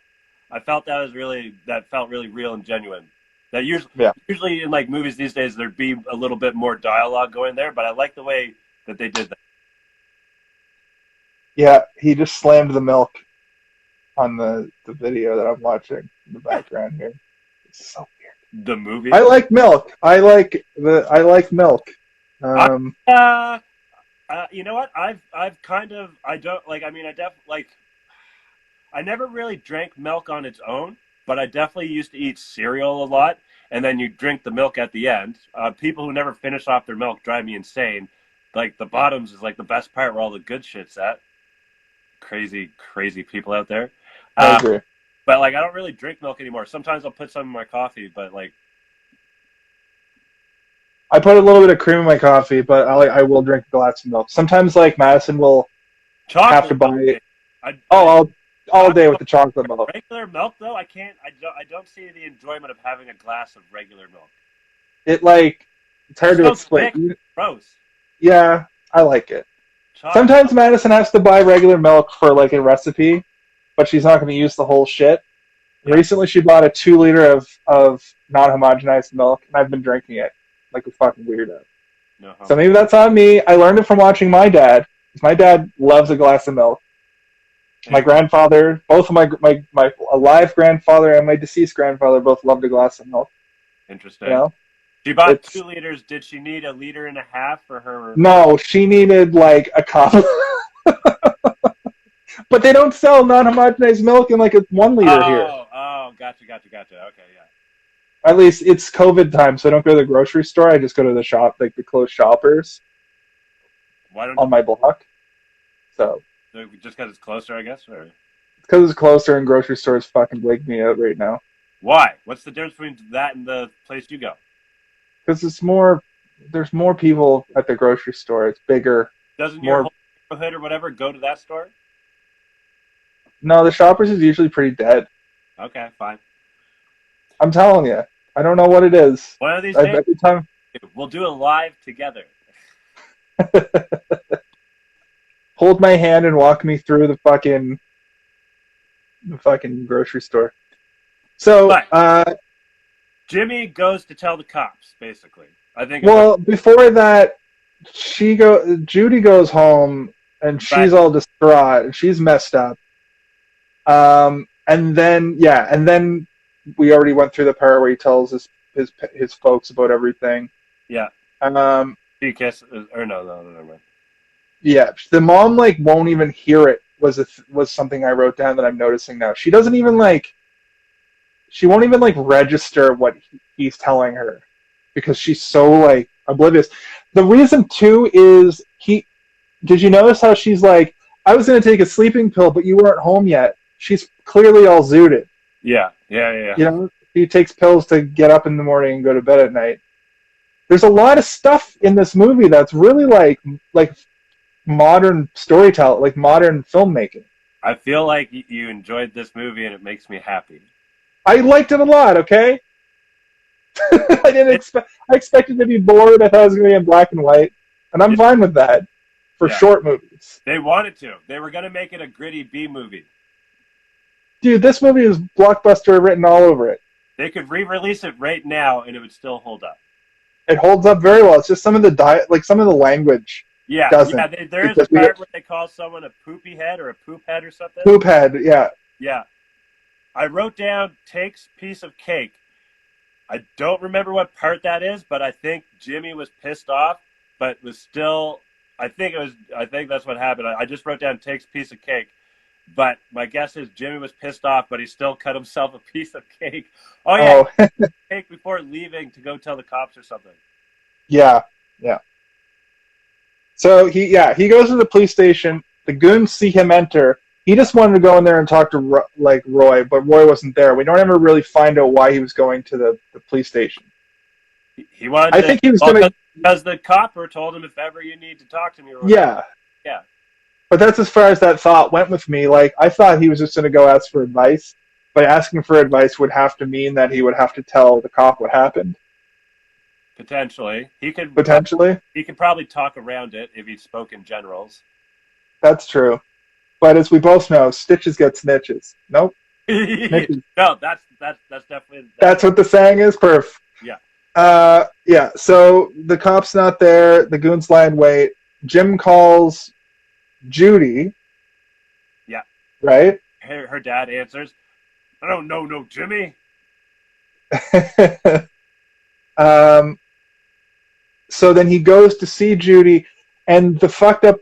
I felt that felt really real and genuine. That usually in like movies these days there'd be a little bit more dialogue going there, but I like the way that they did that.
Yeah, he just slammed the milk on the video that I'm watching in the background here. It's so weird.
The movie.
I like milk. I like milk.
You know what? I've kind of I don't like. I mean, I never really drank milk on its own, but I definitely used to eat cereal a lot, and then you drink the milk at the end. People who never finish off their milk drive me insane. Like the bottoms is like the best part where all the good shit's at. Crazy people out there.
I agree.
But like, I don't really drink milk anymore. Sometimes I'll put some in my coffee, but like,
I put a little bit of cream in my coffee, but I will drink a glass of milk. Sometimes, like Madison will have to buy it. All day with the chocolate milk.
Regular milk, though, I can't. I don't see the enjoyment of having a glass of regular milk.
It's hard to explain.
Thick, gross.
Yeah, I like it.
Chocolate.
Sometimes Madison has to buy regular milk for like a recipe, but she's not going to use the whole shit. Yeah. Recently, she bought a 2-liter of non-homogenized milk, and I've been drinking it like a fucking weirdo. No, so maybe that's on me. I learned it from watching my dad. My dad loves a glass of milk. My grandfather, both of my alive grandfather and my deceased grandfather both loved a glass of milk.
Interesting. You know? She bought 2 liters. Did she need 1.5 liters for her?
No, she needed like a cup. But they don't sell non-homogenized milk in like a 1 liter here.
Oh, gotcha. Okay, yeah.
At least it's COVID time, so I don't go to the grocery store. I just go to the shop, like the closed shoppers.
Why don't
on my block? So
just because it's closer, I guess, or
because it's closer and grocery stores fucking blake me out right now.
Why? What's the difference between that and the place you go?
Because it's more. There's more people at the grocery store. It's bigger.
Doesn't your whole neighborhood or whatever go to that store?
No, the Shoppers is usually pretty dead.
Okay, fine.
I'm telling you, I don't know what it is.
One of these days,
every time
we'll do a live together.
Hold my hand and walk me through the fucking grocery store. So,
Jimmy goes to tell the cops, basically. I think.
Well, before that, Judy goes home and she's all distraught and she's messed up. And then we already went through the part where he tells his folks about everything.
Yeah. She kisses, or no, never mind.
Yeah, the mom won't even hear it. Was something I wrote down that I'm noticing now. She doesn't even she won't even register what he's telling her because she's so oblivious. The reason too is did you notice how she's like, I was going to take a sleeping pill, but you weren't home yet. She's clearly all zooted.
Yeah.
You know, he takes pills to get up in the morning and go to bed at night. There's a lot of stuff in this movie that's really like modern storytelling, like modern filmmaking.
I feel like you enjoyed this movie and it makes me happy.
I liked it a lot, okay? I expected to be bored. I thought it was going to be in black and white. And I'm fine with that for short movies.
They wanted to. They were going to make it a gritty B movie.
Dude, this movie is blockbuster written all over it.
They could re-release it right now and it would still hold up.
It holds up very well. It's just some of the some of the language doesn't.
Yeah, there is a part where they call someone a poopy head or a poop head or something.
Poop head, yeah.
Yeah. I wrote down takes piece of cake. I don't remember what part that is, but I think Jimmy was pissed off, but was still. I think that's what happened. I just wrote down takes piece of cake, but my guess is Jimmy was pissed off, but he still cut himself a piece of cake. Oh yeah, cake before leaving to go tell the cops or something.
Yeah. So he goes to the police station. The goons see him enter. He just wanted to go in there and talk to Roy, but Roy wasn't there. We don't ever really find out why he was going to the police station.
He wanted. I think he was going to because the copper told him if ever you need to talk to me. Or
yeah. But that's as far as that thought went with me. I thought he was just going to go ask for advice, but asking for advice would have to mean that he would have to tell the cop what happened.
Potentially. He could
potentially.
he could probably talk around it if he spoke in generals.
That's true. But as we both know, stitches get snitches. Nope. Snitches.
No, that's definitely
That's what the saying is, perf.
yeah.
Yeah, so the cop's not there. The goons lie in wait. Jim calls Judy.
Yeah.
Right?
Her dad answers, I don't know, no Jimmy.
So then he goes to see Judy, and the fucked up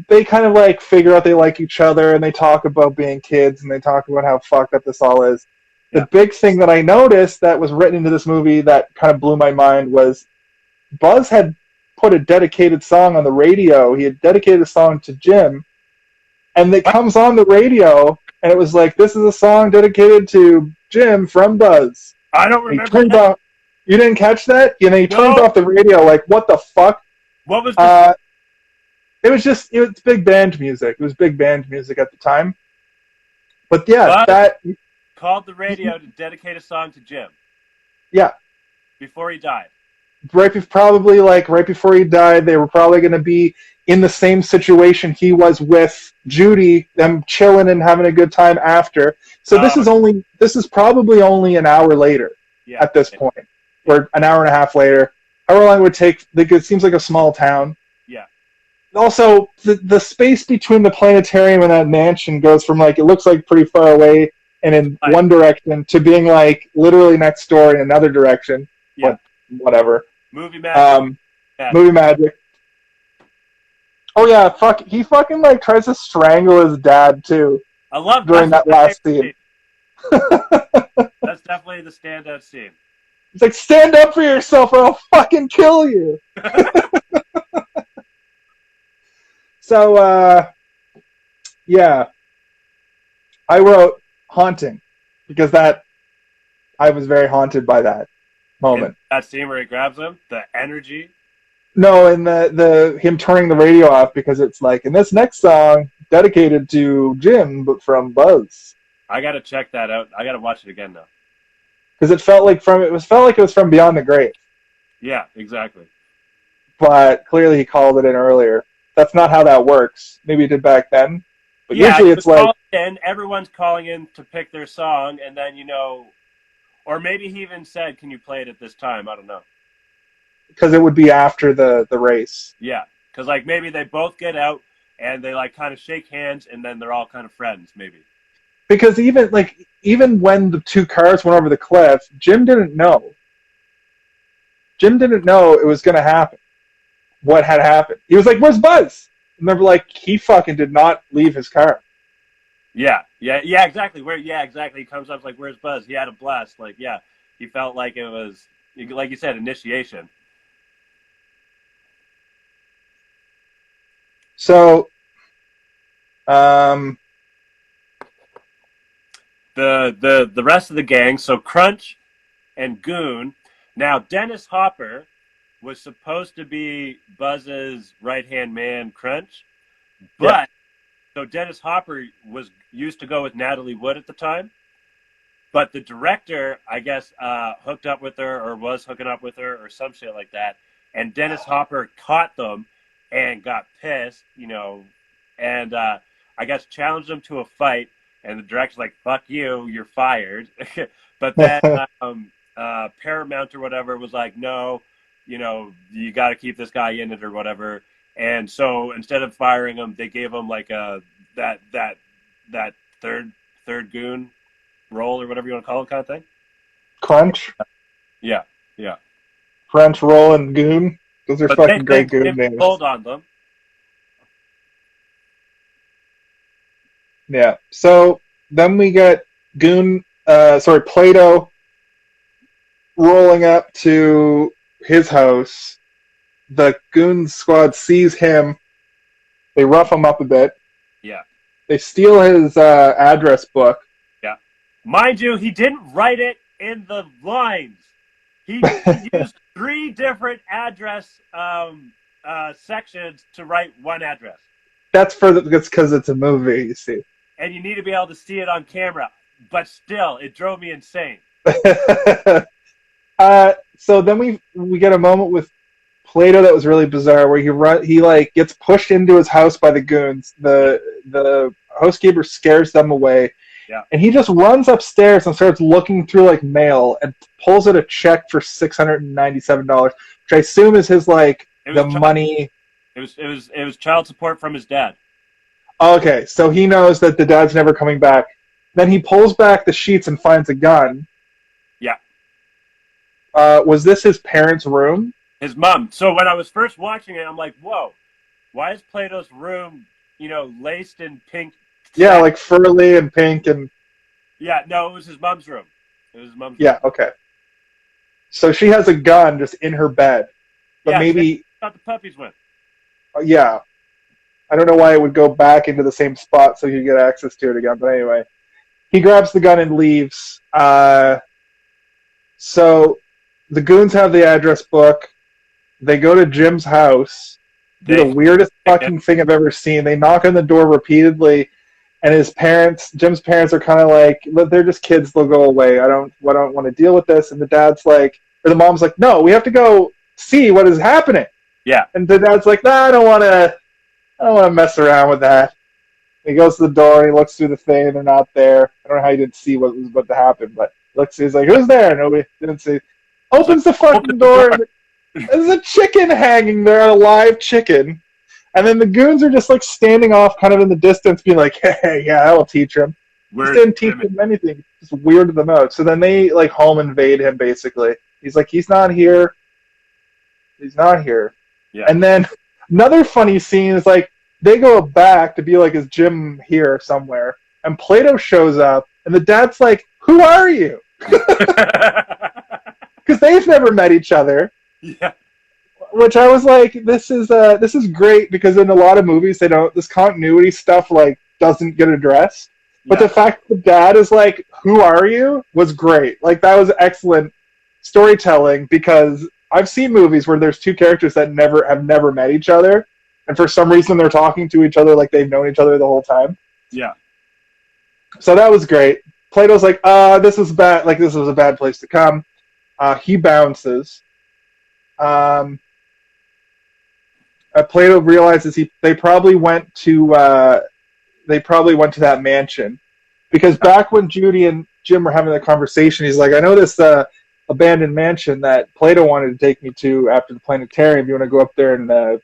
they kind of like figure out they like each other, and they talk about being kids, and they talk about how fucked up this all is.
Yeah.
The big thing that I noticed that was written into this movie that kind of blew my mind was Buzz had put a dedicated song on the radio. He had dedicated a song to Jim, and it comes on the radio, and it was like, this is a song dedicated to Jim from Buzz.
I don't remember that.
You didn't catch that? You know, he turned off the radio like, what the fuck?
What was the...
It was big band music. It was big band music at the time. But yeah, that...
Called the radio to dedicate a song to Jim.
Yeah.
Before he died.
Right before he died, they were probably going to be in the same situation he was with Judy, them chilling and having a good time after. So this is probably only an hour later at this point, or an hour and a half later. However long it would take. It seems like a small town.
Yeah.
Also, the space between the planetarium and that mansion goes from like, it looks like pretty far away and in one direction to being like literally next door in another direction.
Yeah.
But whatever.
Movie magic.
Movie magic. Oh yeah, he fucking like tries to strangle his dad too.
I love
during that last scene.
That's definitely the standout scene.
He's like, stand up for yourself or I'll fucking kill you. So, yeah. I wrote haunting because I was very haunted by that moment.
In that scene where he grabs him, the energy.
No, and the him turning the radio off because it's like, in this next song, dedicated to Jim, but from Buzz.
I gotta check that out. I gotta watch it again now.
Because it felt like it was from Beyond the Grave.
Yeah, exactly.
But clearly he called it in earlier. That's not how that works. Maybe he did back then. But usually it's like...
everyone's calling in to pick their song, and then, or maybe he even said, can you play it at this time? I don't know.
Because it would be after the race.
Yeah, because like maybe they both get out, and they like kind of shake hands, and then they're all kind of friends, maybe.
Because even when the two cars went over the cliff, Jim didn't know. Jim didn't know it was going to happen. What had happened? He was like, "Where's Buzz?" And they were like, "He fucking did not leave his car."
Yeah, exactly. Exactly. He comes up like, "Where's Buzz?" He had a blast. Like, yeah, he felt like it was, like you said, initiation.
So,
the rest of the gang, so Crunch and Goon. Now, Dennis Hopper was supposed to be Buzz's right-hand man, Crunch. But, so Dennis Hopper used to go with Natalie Wood at the time. But the director, I guess, hooked up with her or was hooking up with her or some shit like that. And Dennis Hopper caught them and got pissed, and I guess challenged them to a fight. And the director's like, fuck you, you're fired. But then Paramount or whatever was like, no, you got to keep this guy in it or whatever. And so instead of firing him, they gave him like that third goon role or whatever you want to call it, kind of thing.
Crunch?
Yeah.
Crunch, Roll, and Goon? Those are fucking great goon names.
Hold on them.
Yeah. So then we get Plato rolling up to his house. The goon squad sees him. They rough him up a bit.
Yeah.
They steal his address book.
Yeah. Mind you, he didn't write it in the lines. He used 3 different address sections to write one address. That's
because it's a movie, you see.
And you need to be able to see it on camera. But still, it drove me insane.
so then we get a moment with Plato that was really bizarre, where he like gets pushed into his house by the goons. The housekeeper scares them away,
Yeah.
and he just runs upstairs and starts looking through like mail and pulls out a check for $697, which I assume is his like the money.
It was child support from his dad.
Okay, so he knows that the dad's never coming back. Then he pulls back the sheets and finds a gun.
Yeah.
Was this his parents' room?
His mom. So when I was first watching it, I'm like, whoa, why is Plato's room, laced in pink?
Yeah, like furry and pink and...
Yeah, no, it was his mom's room.
Yeah, okay. So she has a gun just in her bed. But
yeah,
maybe...
Thought the puppies went.
Yeah. I don't know why it would go back into the same spot so he could get access to it again, but anyway. He grabs the gun and leaves. So the goons have the address book. They go to Jim's house. Do the weirdest fucking thing I've ever seen. They knock on the door repeatedly, and Jim's parents are kind of like, they're just kids. They'll go away. I don't want to deal with this. And the mom's like, no, we have to go see what is happening.
Yeah.
And the dad's like, nah, I don't want to mess around with that. He goes to the door and he looks through the thing and they're not there. I don't know how he didn't see what was about to happen, but he's like, who's there? Nobody didn't see. Opens the fucking door. And there's a chicken hanging there, a live chicken. And then the goons are just like standing off kind of in the distance being like, hey, yeah, that'll teach him. Just didn't teach him anything. Just weirded them out. So then they like home invade him basically. He's like, he's not here. He's not here.
Yeah.
And then another funny scene is like, they go back to be like, is Jim here somewhere? And Plato shows up, and the dad's like, who are you? Because they've never met each other.
Yeah.
Which I was like, this is great, because in a lot of movies this continuity stuff like doesn't get addressed. But the fact that the dad is like, who are you? Was great. Like, that was excellent storytelling, because I've seen movies where there's two characters that have never met each other. And for some reason, they're talking to each other like they've known each other the whole time.
Yeah.
So that was great. Plato's like, this was bad. Like, this was a bad place to come. He bounces. Plato realizes they probably went to that mansion, because back when Judy and Jim were having the conversation, he's like, I know this abandoned mansion that Plato wanted to take me to after the planetarium. You want to go up there and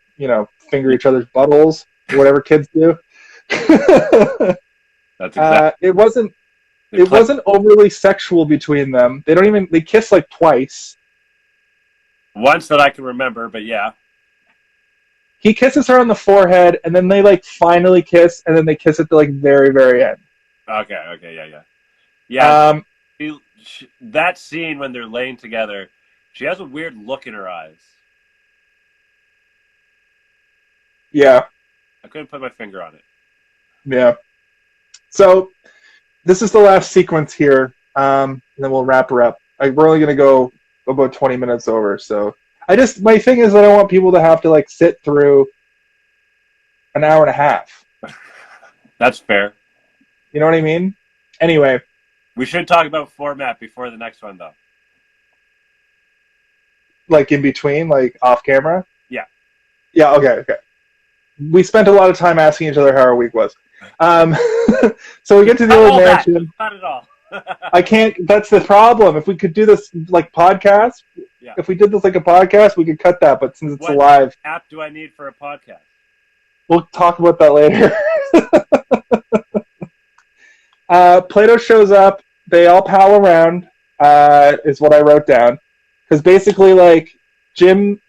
finger each other's buttholes, or whatever kids do.
That's exactly.
It wasn't overly sexual between them. They kiss like twice.
Once that I can remember, but yeah.
He kisses her on the forehead, and then they like finally kiss, and then they kiss at the like very, very end.
Okay, yeah. That scene when they're laying together, she has a weird look in her eyes.
Yeah.
I couldn't put my finger on it.
Yeah. So this is the last sequence here, and then we'll wrap her up. We're only going to go about 20 minutes over, so my thing is that I want people to have to like sit through an hour and a half.
That's fair.
You know what I mean? Anyway.
We should talk about format before the next one, though.
Like in between, like off camera?
Yeah.
Yeah, okay. We spent a lot of time asking each other how our week was. So we get to the old mansion.
Not at all.
I can't. That's the problem. If we could do this like podcast, if we did this like a podcast, we could cut that. But since it's live,
what app do I need for a podcast?
We'll talk about that later. Plato shows up. They all pal around. Is what I wrote down. Because basically, like James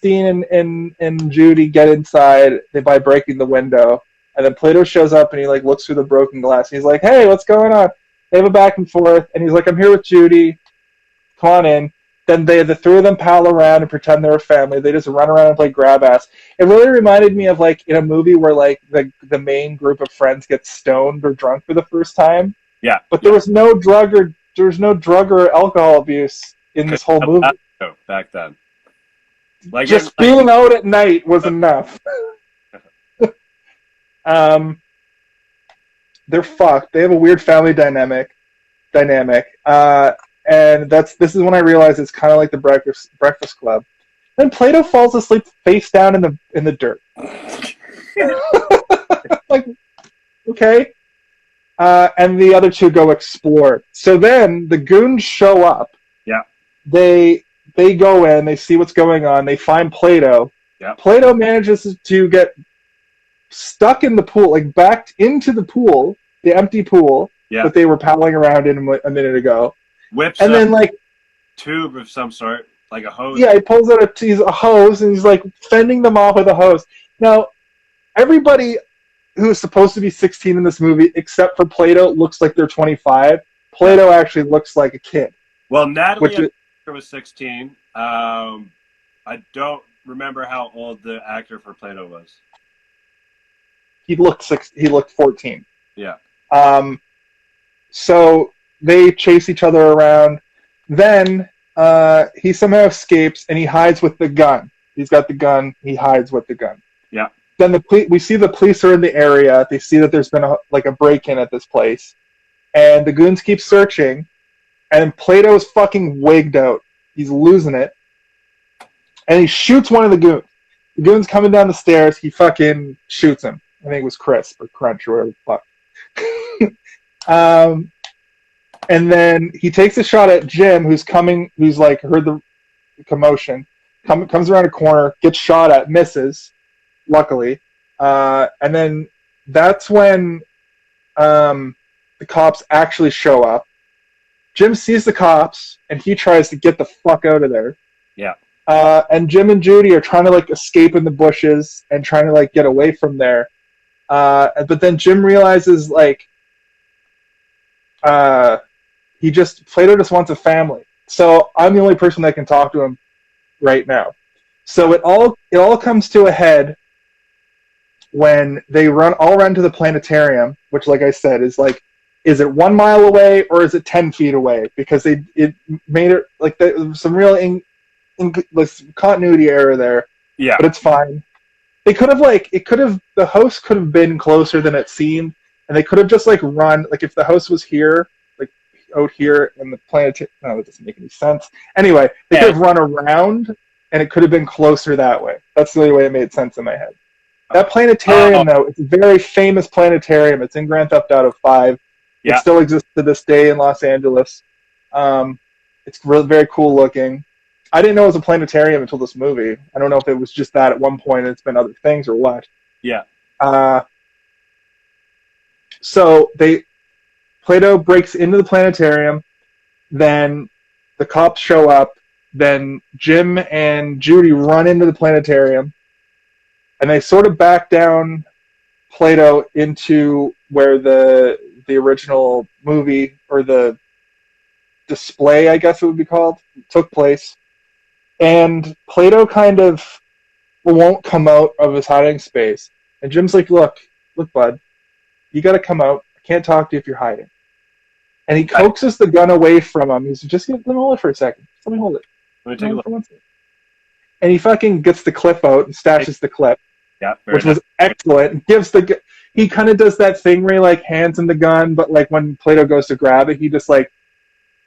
Dean and Judy get inside by breaking the window, and then Plato shows up and he like looks through the broken glass. And he's like, "Hey, what's going on?" They have a back and forth, and he's like, "I'm here with Judy. Come on in." Then the three of them pal around and pretend they're a family. They just run around and play grab ass. It really reminded me of like in a movie where like the main group of friends get stoned or drunk for the first time.
Yeah.
But there was no drug or alcohol abuse in this whole movie.
Back then. Like
just being out at night was enough. They're fucked. They have a weird family dynamic. And and this is when I realized it's kind of like the Breakfast Club. Then Plato falls asleep face down in the dirt. Like, okay. And the other two go explore. So then the goons show up.
Yeah.
They go in, they see what's going on, they find Plato.
Yeah.
Plato manages to get stuck in the pool, like backed into the pool, the empty pool that they were paddling around in a minute ago.
Whips
and then like
tube of some sort, like a hose.
Yeah, he pulls out a hose and he's like fending them off with a hose. Now, everybody who is supposed to be 16 in this movie, except for Plato, looks like they're 25. Plato actually looks like a kid.
Well, Natalie was 16. I don't remember how old the actor for Plato was.
He looked 14.
Yeah.
So they chase each other around. Then he somehow escapes and he hides with the gun. He's got the gun. He hides with the gun.
Yeah.
Then we see the police are in the area. They see that there's been a break-in at this place, and the goons keep searching. And Plato's fucking wigged out. He's losing it, and he shoots one of the goons. The goon's coming down the stairs. He fucking shoots him. I think it was Crisp or Crunch or whatever the fuck. And then he takes a shot at Jim, who's like heard the commotion, comes around a corner, gets shot at, misses, luckily. And then that's when the cops actually show up. Jim sees the cops, and he tries to get the fuck out of there.
Yeah.
And Jim and Judy are trying to like escape in the bushes and trying to like get away from there. But then Jim realizes like Plato just wants a family. So I'm the only person that can talk to him right now. So it all comes to a head when they all run to the Planetarium, which, like I said, is like, is it 1 mile away or is it 10 feet away? Because it made it like there was some real continuity error there.
Yeah,
but it's fine. They could have the house could have been closer than it seemed, and they could have just like run, like if the house was here, like out here, and the Planetarium. No, that doesn't make any sense. Anyway, they could have run around, and it could have been closer that way. That's the only way it made sense in my head. That Planetarium, though, it's a very famous planetarium. It's in Grand Theft Auto 5.
Yeah.
It still exists to this day in Los Angeles. It's really very cool looking. I didn't know it was a planetarium until this movie. I don't know if it was just that at one point and it's been other things or what.
Yeah.
So Plato breaks into the planetarium, then the cops show up, then Jim and Judy run into the planetarium, and they sort of back down Plato into where the original movie, or the display, I guess it would be called, took place. And Plato kind of won't come out of his hiding space. And Jim's like, look, bud, you got to come out. I can't talk to you if you're hiding. And he coaxes the gun away from him. He's just, let me hold it for a second. Let me hold it.
Let me take a look.
And he fucking gets the clip out and stashes the clip.
Yeah,
which was excellent. He kind of does that thing where he like hands him the gun, but like when Plato goes to grab it, he just like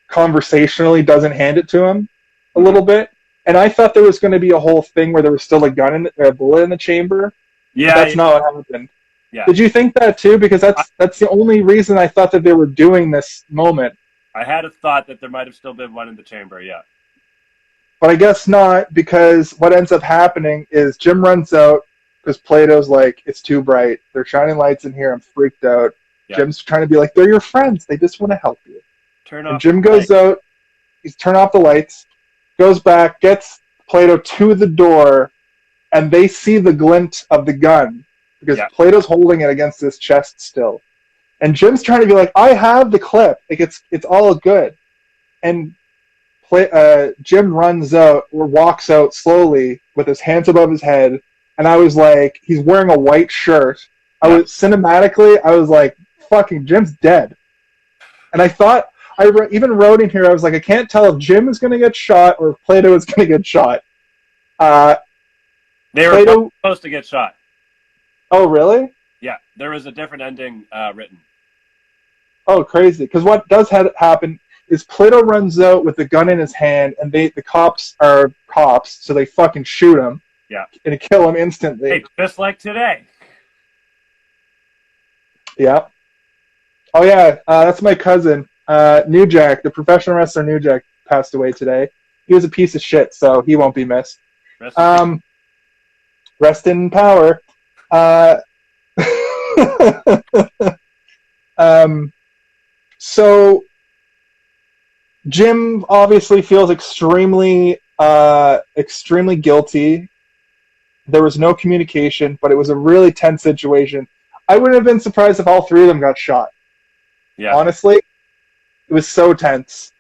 conversationally doesn't hand it to him a little bit. And I thought there was going to be a whole thing where there was still a bullet in the chamber.
Yeah,
that's not what happened.
Yeah.
Did you think that too? Because that's the only reason I thought that they were doing this moment.
I had a thought that there might have still been one in the chamber. Yeah.
But I guess not, because what ends up happening is Jim runs out. Because Plato's like, it's too bright. They're shining lights in here. I'm freaked out. Yep. Jim's trying to be like, they're your friends. They just want to help you. And Jim goes out. He's turn off the lights. Goes back. Gets Plato to the door. And they see the glint of the gun. Because Plato's holding it against his chest still. And Jim's trying to be like, I have the clip. Like, it's all good. And Jim runs out or walks out slowly with his hands above his head. And I was like, he's wearing a white shirt. Cinematically, I was like, fucking Jim's dead. And I thought, even wrote in here, I was like, I can't tell if Jim is going to get shot or if Plato is going to get shot.
They were both supposed to get shot.
Oh, really?
Yeah, there was a different ending written.
Oh, crazy. Because what does happen, is Plato runs out with the gun in his hand, and the cops are cops, so they fucking shoot him.
Yeah.
And kill him instantly.
Hey, just like today.
Yeah. Oh yeah, that's my cousin. New Jack, the professional wrestler New Jack, passed away today. He was a piece of shit, so he won't be missed. Rest in power. So Jim obviously feels extremely guilty. There was no communication, but it was a really tense situation. I wouldn't have been surprised if all three of them got shot.
Yeah.
Honestly, it was so tense.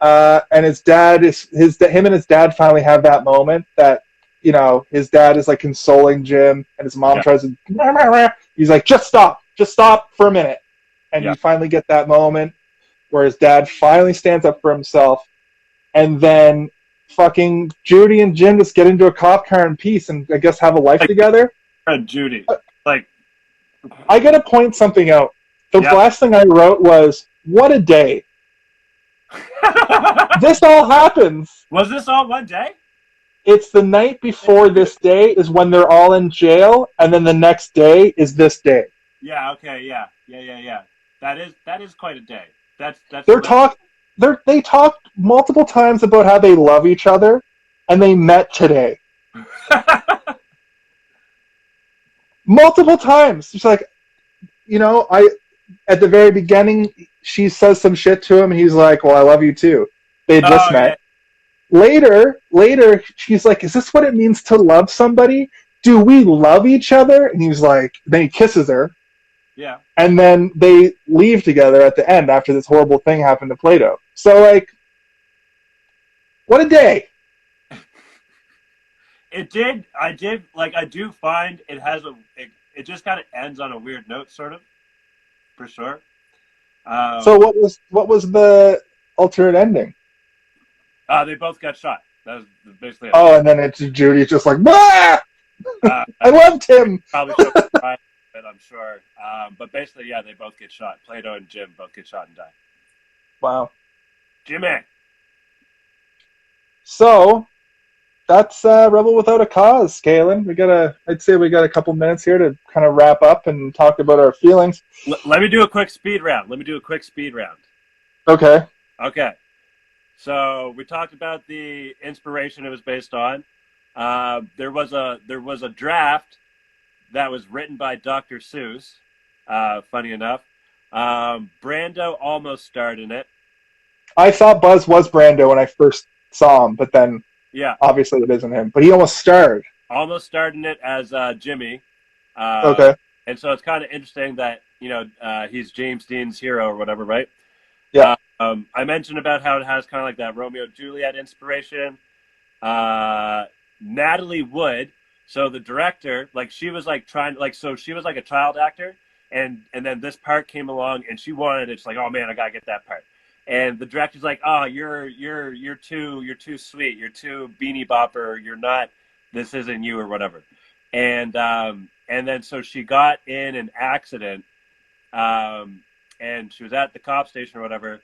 And his dad him and his dad finally have that moment that, you know, his dad is like consoling Jim, and his mom tries to. He's like, just stop for a minute, and you finally get that moment where his dad finally stands up for himself, and then fucking Judy and Jim just get into a cop car in peace and I guess have a life together.
Judy,
I gotta point something out. The last thing I wrote was, what a day. This all happens.
Was this all one day?
It's the night before this day is when they're all in jail, and then the next day is this day.
Yeah, okay, yeah. That is quite a day.
They talked multiple times about how they love each other, and they met today. Multiple times. It's like, you know, at the very beginning, she says some shit to him, and he's like, well, I love you too. They had just met. Yeah. Later, she's like, is this what it means to love somebody? Do we love each other? And he's like, then he kisses her.
Yeah. And
then they leave together at the end after this horrible thing happened to Plato. So, like, what a day.
It did. I do find it has it just kind of ends on a weird note, sort of, for sure.
So what was the alternate ending?
They both got shot. That was basically it.
Oh, and then it's Judy just like, bah! I loved him.
Probably should have tried it, I'm sure. But basically, yeah, they both get shot. Plato and Jim both get shot and die.
Wow.
Jimmy.
So that's Rebel Without a Cause, Kailyn. I'd say we got a couple minutes here to kind of wrap up and talk about our feelings.
Let me do a quick speed round.
Okay.
Okay. So we talked about the inspiration it was based on. There was a draft that was written by Dr. Seuss. Funny enough, Brando almost starred in it.
I thought Buzz was Brando when I first saw him, but then obviously it isn't him. But he almost starred.
Almost starred in it as Jimmy.
Okay.
And so it's kind of interesting that, you know, he's James Dean's hero or whatever, right?
Yeah.
I mentioned about how it has kind of like that Romeo and Juliet inspiration. Natalie Wood, so the director, like she was like trying, like, so she was like a child actor, and then this part came along and she wanted it. She's like, oh man, I gotta get that part. And the director's like, oh, you're too sweet, you're too Beanie Bopper, you're not, this isn't you or whatever. And then so she got in an accident, and she was at the cop station or whatever,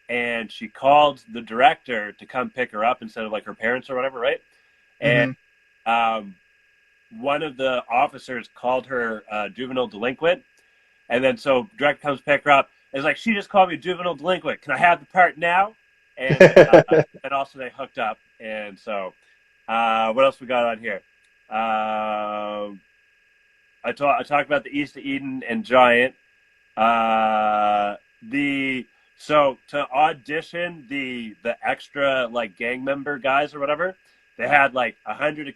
and she called the director to come pick her up instead of like her parents or whatever, right?
Mm-hmm.
And one of the officers called her juvenile delinquent, and then so director comes pick her up. It's like, she just called me juvenile delinquent. Can I have the part now? And and also they hooked up. And so what else we got on here? I talked about the East of Eden and Giant. So to audition the extra like gang member guys or whatever, they had like 100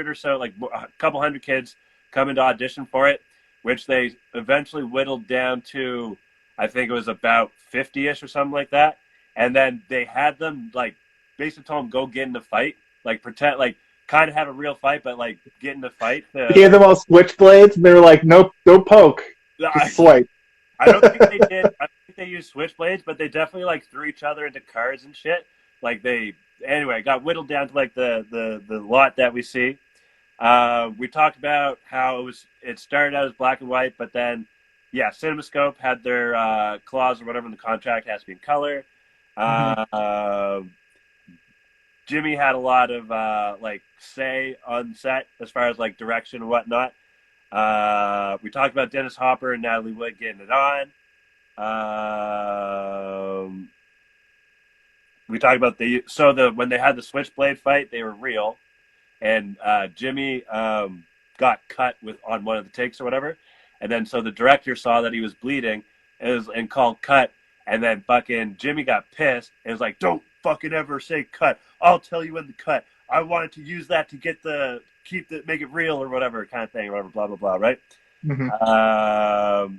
or so, like a couple hundred kids come into audition for it, which they eventually whittled down to, I think it was about 50-ish or something like that. And then they had them like basically told them go get in the fight, like pretend like kind of have a real fight, but like get in the fight.
They gave them all switchblades, and they were like, nope, don't poke, just swipe.
I don't think they did. I think they used switchblades, but they definitely like threw each other into cars and shit. Like anyway, got whittled down to like the lot that we see. We talked about how it started out as black and white, but then CinemaScope had their clause or whatever in the contract has to be in color.
Mm-hmm.
Jimmy had a lot of like say on set as far as like direction and whatnot. We talked about Dennis Hopper and Natalie Wood getting it on. We talked about when they had the switchblade fight, they were real, and Jimmy got cut on one of the takes or whatever, and then so the director saw that he was bleeding and called cut, and then fucking Jimmy got pissed and was like, "Don't fucking ever say cut. I'll tell you when to cut. I wanted to use that to make it real or whatever kind of thing or whatever, blah blah blah." Right.
Mm-hmm.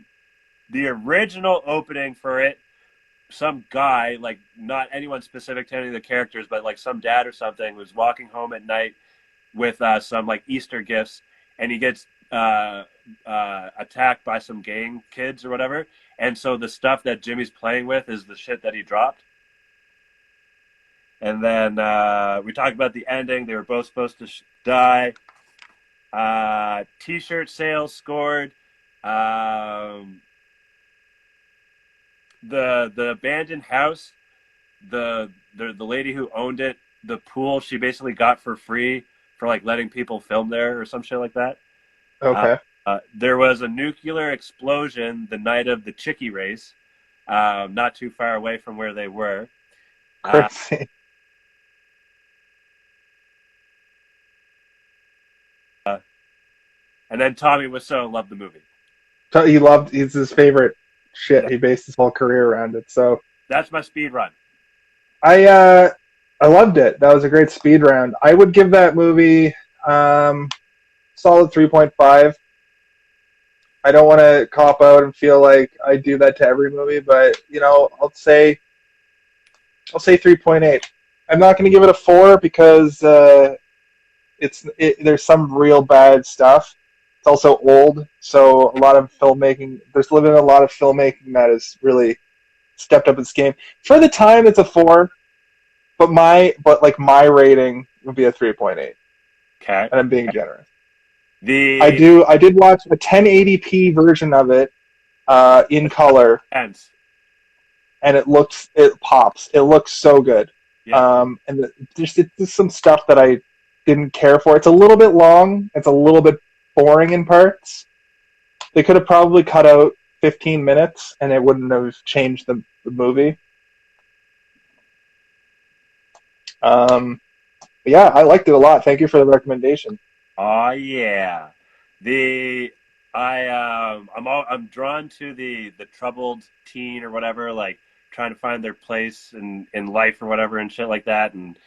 The original opening for it, some guy, like not anyone specific to any of the characters, but like some dad or something, was walking home at night with some like Easter gifts, and he gets attacked by some gang kids or whatever. And so the stuff that Jimmy's playing with is the shit that he dropped. And then we talked about the ending. They were both supposed to die. T-shirt sales scored. The abandoned house, the lady who owned it, the pool she basically got for free for like letting people film there or some shit like that.
Okay.
There was a nuclear explosion the night of the Chickie race, not too far away from where they were.
Crazy.
And then Tommy Wiseau loved the movie.
He's his favorite shit. He based his whole career around it. So
that's my speed run.
I loved it. That was a great speed round. I would give that movie solid 3.5. I don't want to cop out and feel like I do that to every movie, but I'll say 3.8. I'm not going to give it a 4 because there's some real bad stuff. It's also old, so a lot of filmmaking. There's living a lot of filmmaking that has really stepped up its game. For the time, it's a 4, but my rating would be a 3.8.
Okay,
and I'm being generous.
I
did watch a 1080p version of it in color, and it pops. It looks so good. Yeah. And there's some stuff that I didn't care for. It's a little bit long. It's a little bit boring in parts. They could have probably cut out 15 minutes and it wouldn't have changed the movie. Yeah, I liked it a lot. Thank you for the recommendation.
Oh yeah. I'm drawn to the troubled teen or whatever, like trying to find their place in life or whatever and shit like that, and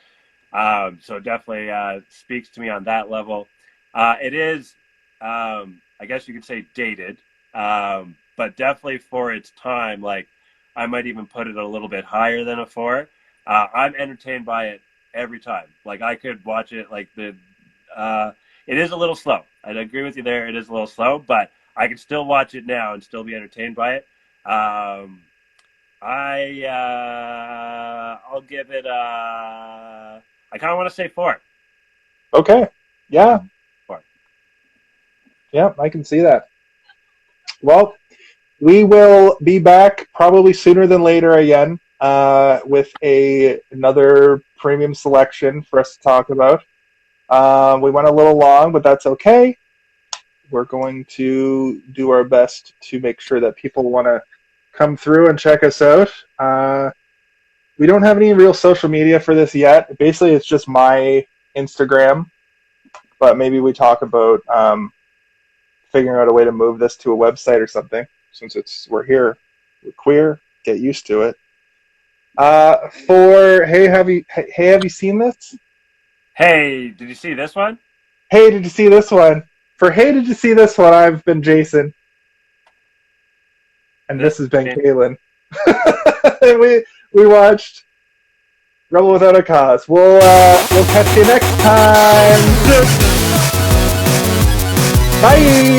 so it definitely speaks to me on that level. It is I guess you could say dated, but definitely for its time, like I might even put it a little bit higher than a 4. I'm entertained by it every time. Like I could watch it like it is a little slow. I'd agree with you there. It is a little slow, but I can still watch it now and still be entertained by it. I'll give it I kind of want to say 4.
Okay. Yeah. 4. Yeah, I can see that. Well, we will be back probably sooner than later again with another premium selection for us to talk about. We went a little long, but that's okay. We're going to do our best to make sure that people want to come through and check us out. We don't have any real social media for this yet. Basically, it's just my Instagram, but maybe we talk about figuring out a way to move this to a website or something. Since we're here, we're queer, get used to it. Have you seen this?
Hey, did you see this one?
Hey, did you see this one? For Hey, did you see this one? I've been Jason. And this has been Kailyn. we watched Rebel Without a Cause. We'll catch you next time. Bye.